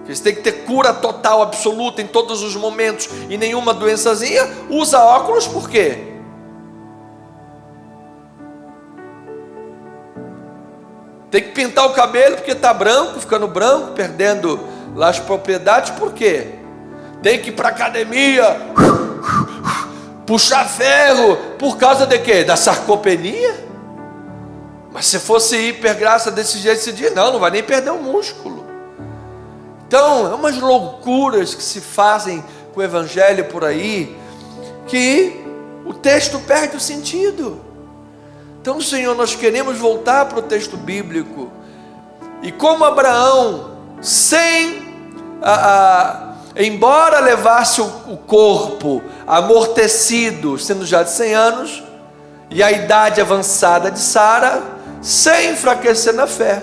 Speaker 1: Eles têm que ter cura total, absoluta, em todos os momentos, e nenhuma doençazinha. Usa óculos por quê? Tem que pintar o cabelo porque está branco, ficando branco, perdendo lá as propriedades. Por quê? Tem que ir para a academia, puxar ferro, por causa de quê? Da sarcopenia? Mas se fosse hipergraça desse jeito, se diz, não vai nem perder o músculo. Então, é umas loucuras que se fazem com o evangelho por aí, que o texto perde o sentido. Então, Senhor, nós queremos voltar para o texto bíblico, e como Abraão, embora levasse o corpo amortecido, sendo já de 100 anos, e a idade avançada de Sara, sem enfraquecer na fé.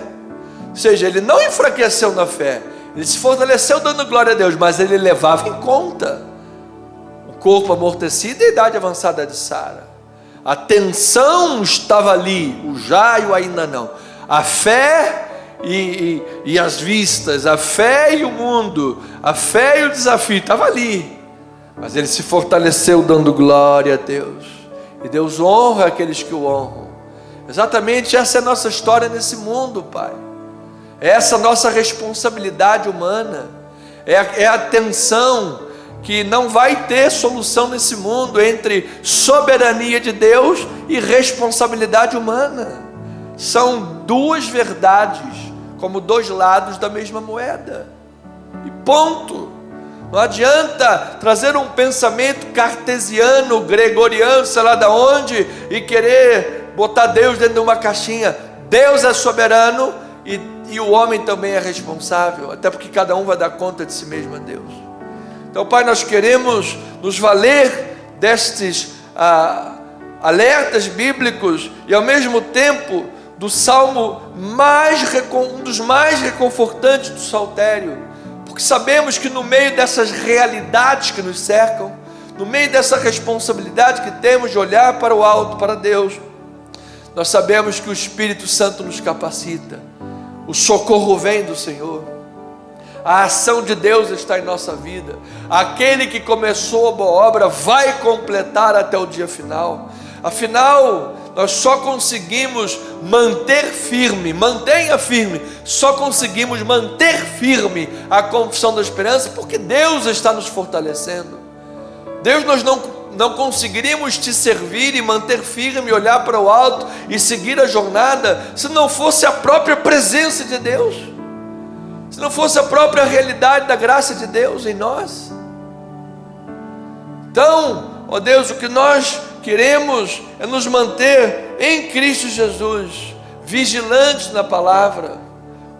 Speaker 1: Ou seja, ele não enfraqueceu na fé, ele se fortaleceu dando glória a Deus, mas ele levava em conta o corpo amortecido e a idade avançada de Sara. A tensão estava ali, o já e o ainda não. A fé e as vistas, a fé e o mundo, a fé e o desafio, estava ali. Mas ele se fortaleceu dando glória a Deus. E Deus honra aqueles que o honram. Exatamente essa é a nossa história nesse mundo, Pai. Essa é a nossa responsabilidade humana. É a tensão que não vai ter solução nesse mundo entre soberania de Deus e responsabilidade humana. São duas verdades, como dois lados da mesma moeda. E ponto. Não adianta trazer um pensamento cartesiano, gregoriano, sei lá de onde, e querer botar Deus dentro de uma caixinha. Deus é soberano e o homem também é responsável, até porque cada um vai dar conta de si mesmo a Deus. Então, Pai, nós queremos nos valer destes alertas bíblicos e ao mesmo tempo do salmo um dos mais reconfortantes do saltério, porque sabemos que no meio dessas realidades que nos cercam, no meio dessa responsabilidade que temos de olhar para o alto, para Deus, nós sabemos que o Espírito Santo nos capacita, o socorro vem do Senhor. A ação de Deus está em nossa vida. Aquele que começou a boa obra vai completar até o dia final. Afinal, nós só conseguimos manter firme, mantenha firme, só conseguimos manter firme a confissão da esperança porque Deus está nos fortalecendo. Deus, nós não conseguiríamos te servir e manter firme, olhar para o alto e seguir a jornada, se não fosse a própria presença de Deus, se não fosse a própria realidade da graça de Deus em nós. Então, ó Deus, o que nós queremos nos manter em Cristo Jesus, vigilantes na palavra,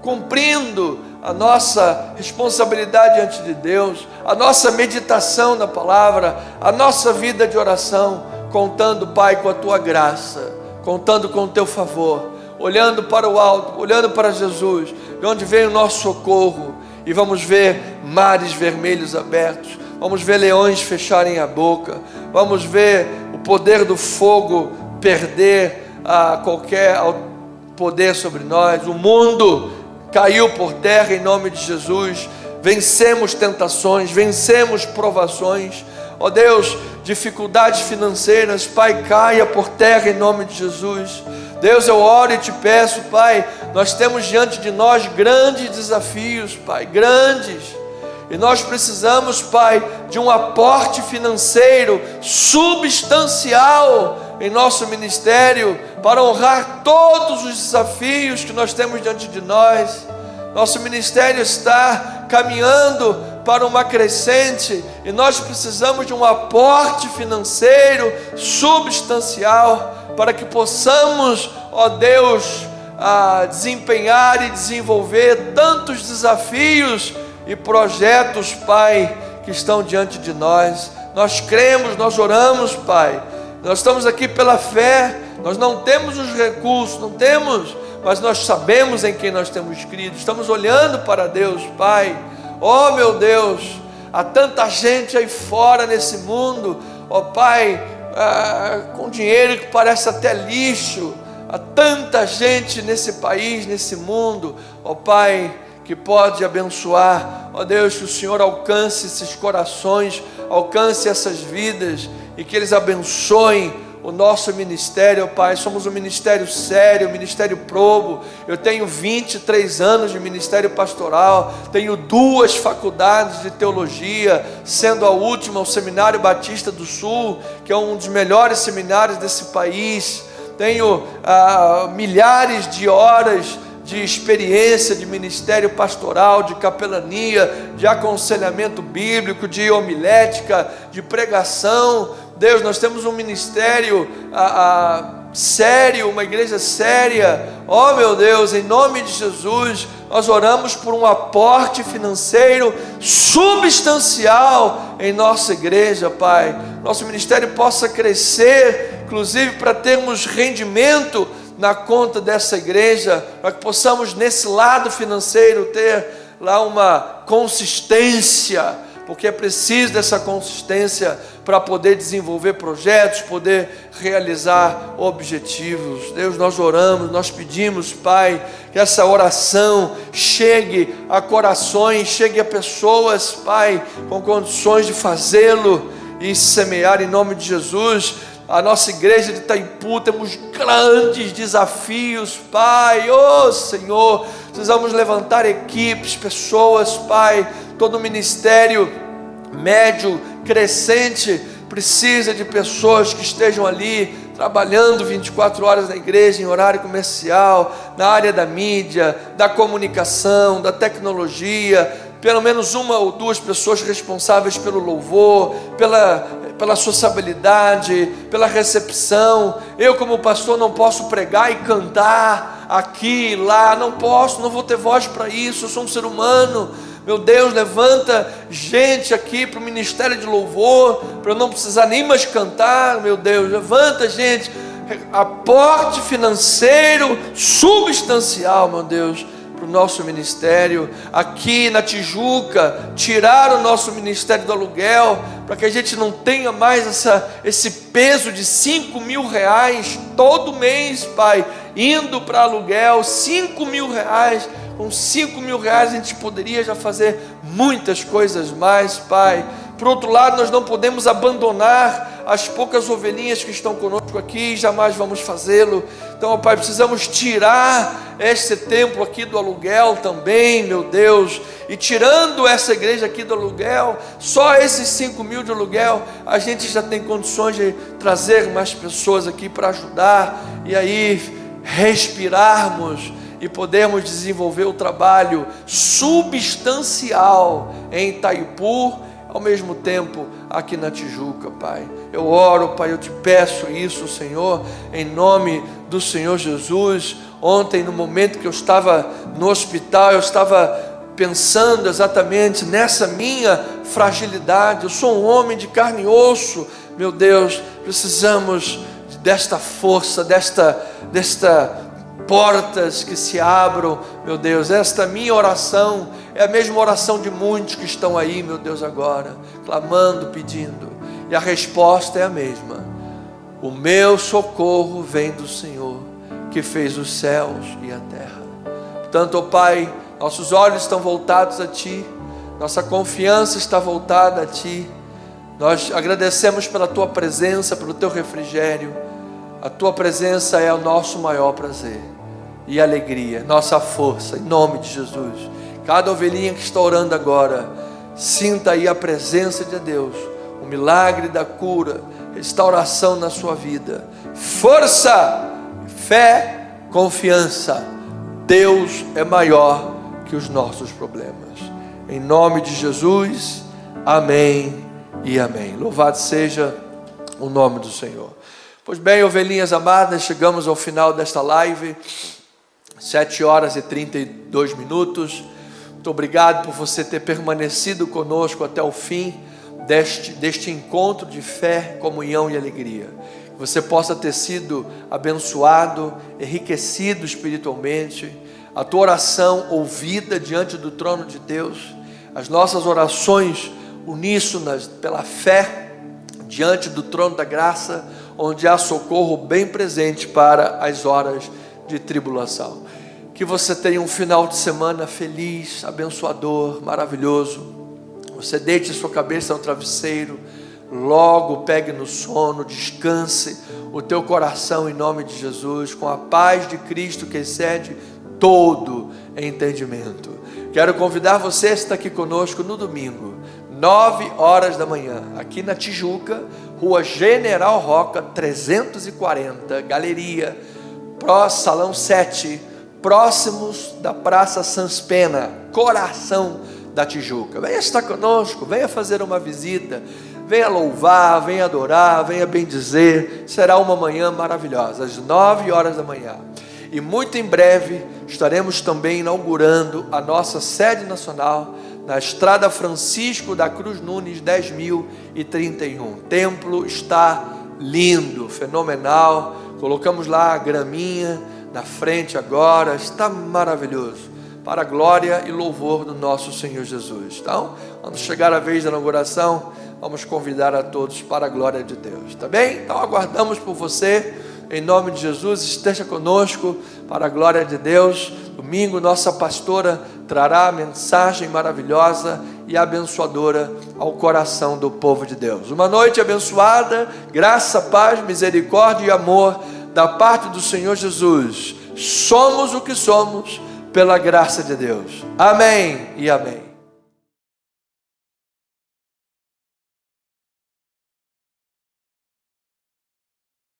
Speaker 1: cumprindo a nossa responsabilidade diante de Deus, a nossa meditação na palavra, a nossa vida de oração, contando, Pai, com a Tua graça, contando com o Teu favor, olhando para o alto, olhando para Jesus, de onde vem o nosso socorro, e vamos ver mares vermelhos abertos, vamos ver leões fecharem a boca, vamos ver o poder do fogo perder qualquer poder sobre nós. O mundo caiu por terra em nome de Jesus. Vencemos tentações, vencemos provações. Ó Deus, dificuldades financeiras, Pai, caia por terra em nome de Jesus. Deus, eu oro e te peço, Pai, nós temos diante de nós grandes desafios, Pai, grandes. E nós precisamos, Pai, de um aporte financeiro substancial em nosso ministério, para honrar todos os desafios que nós temos diante de nós. Nosso ministério está caminhando para uma crescente, e nós precisamos de um aporte financeiro substancial, para que possamos, ó Deus, desempenhar e desenvolver tantos desafios e projetos, Pai, que estão diante de nós. Nós cremos, nós oramos, Pai. Nós estamos aqui pela fé, nós não temos os recursos, não temos, mas nós sabemos em quem nós temos crido. Estamos olhando para Deus, Pai. Oh meu Deus, há tanta gente aí fora nesse mundo, ó Pai, com dinheiro que parece até lixo. Há tanta gente nesse país, nesse mundo, ó Pai, que pode abençoar. Ó Deus, que o Senhor alcance esses corações, alcance essas vidas, e que eles abençoem o nosso ministério, Pai. Somos um ministério sério, um ministério probo. Eu tenho 23 anos de ministério pastoral, tenho 2 faculdades de teologia, sendo a última o Seminário Batista do Sul, que é um dos melhores seminários desse país. Tenho milhares de horas de experiência de ministério pastoral, de capelania, de aconselhamento bíblico, de homilética, de pregação. Deus, nós temos um ministério sério, uma igreja séria. Oh meu Deus, em nome de Jesus, nós oramos por um aporte financeiro substancial em nossa igreja, Pai. Nosso ministério possa crescer, inclusive para termos rendimento na conta dessa igreja, para que possamos nesse lado financeiro ter lá uma consistência, porque é preciso dessa consistência para poder desenvolver projetos, poder realizar objetivos. Deus, nós oramos, nós pedimos, Pai, que essa oração chegue a corações, chegue a pessoas, Pai, com condições de fazê-lo e semear em nome de Jesus. A nossa igreja de Itaipu, temos grandes desafios, Pai. Oh Senhor, precisamos levantar equipes, pessoas, Pai. Todo ministério médio, crescente, precisa de pessoas que estejam ali trabalhando 24 horas na igreja, em horário comercial, na área da mídia, da comunicação, da tecnologia. Pelo menos 1 ou 2 pessoas responsáveis pelo louvor, pela sociabilidade, pela recepção. Eu, como pastor, não posso pregar e cantar aqui e lá, não posso, não vou ter voz para isso, eu sou um ser humano. Meu Deus, levanta gente aqui para o ministério de louvor, para eu não precisar nem mais cantar. Meu Deus, levanta gente, aporte financeiro substancial, meu Deus, para o nosso ministério. Aqui na Tijuca, tirar o nosso ministério do aluguel, para que a gente não tenha mais esse peso de R$5.000 todo mês, Pai, indo para aluguel. R$5.000, com R$5.000 a gente poderia já fazer muitas coisas mais, Pai. Por outro lado, nós não podemos abandonar as poucas ovelhinhas que estão conosco aqui, jamais vamos fazê-lo. Então, Pai, precisamos tirar esse templo aqui do aluguel também, meu Deus. E tirando essa igreja aqui do aluguel, só esses 5.000 de aluguel, a gente já tem condições de trazer mais pessoas aqui para ajudar, e aí respirarmos e podermos desenvolver o trabalho substancial em Itaipu, ao mesmo tempo aqui na Tijuca, Pai. Eu oro, Pai, eu te peço isso, Senhor, em nome do Senhor Jesus. Ontem, no momento que eu estava no hospital, eu estava pensando exatamente nessa minha fragilidade. Eu sou um homem de carne e osso, meu Deus, precisamos desta força, desta portas que se abram, meu Deus. Esta minha oração é a mesma oração de muitos que estão aí, meu Deus, agora, clamando, pedindo, e a resposta é a mesma: o meu socorro vem do Senhor, que fez os céus e a terra. Portanto, ó Pai, nossos olhos estão voltados a Ti, nossa confiança está voltada a Ti. Nós agradecemos pela Tua presença, pelo Teu refrigério. A Tua presença é o nosso maior prazer e alegria, nossa força, em nome de Jesus. Cada ovelhinha que está orando agora, sinta aí a presença de Deus, o milagre da cura, restauração na sua vida. Força, fé, confiança. Deus é maior que os nossos problemas. Em nome de Jesus, amém e amém. Louvado seja o nome do Senhor. Pois bem, ovelhinhas amadas, chegamos ao final desta live, 7h32. Muito obrigado por você ter permanecido conosco até o fim deste encontro de fé, comunhão e alegria. Que você possa ter sido abençoado, enriquecido espiritualmente, a tua oração ouvida diante do trono de Deus, as nossas orações uníssonas pela fé diante do trono da graça, onde há socorro bem presente para as horas de tribulação. Que você tenha um final de semana feliz, abençoador, maravilhoso. Você deite sua cabeça no travesseiro, logo pegue no sono, descanse o teu coração em nome de Jesus, com a paz de Cristo que excede todo entendimento. Quero convidar você a estar aqui conosco no domingo, 9h da manhã, aqui na Tijuca, Rua General Roca 340, Galeria, Salão 7, próximos da Praça Sans Pena, coração da Tijuca. Venha estar conosco, venha fazer uma visita, venha louvar, venha adorar, venha bendizer. Será uma manhã maravilhosa, às 9h da manhã. E muito em breve estaremos também inaugurando a nossa sede nacional na Estrada Francisco da Cruz Nunes 10.031. O templo está lindo, fenomenal. Colocamos lá a graminha na frente agora, está maravilhoso, para a glória e louvor do nosso Senhor Jesus. Então, quando chegar a vez da inauguração, vamos convidar a todos para a glória de Deus, tá bem? Então aguardamos por você, em nome de Jesus. Esteja conosco para a glória de Deus. Domingo nossa pastora trará a mensagem maravilhosa e abençoadora ao coração do povo de Deus. Uma noite abençoada, graça, paz, misericórdia e amor da parte do Senhor Jesus. Somos o que somos pela graça de Deus. Amém e amém.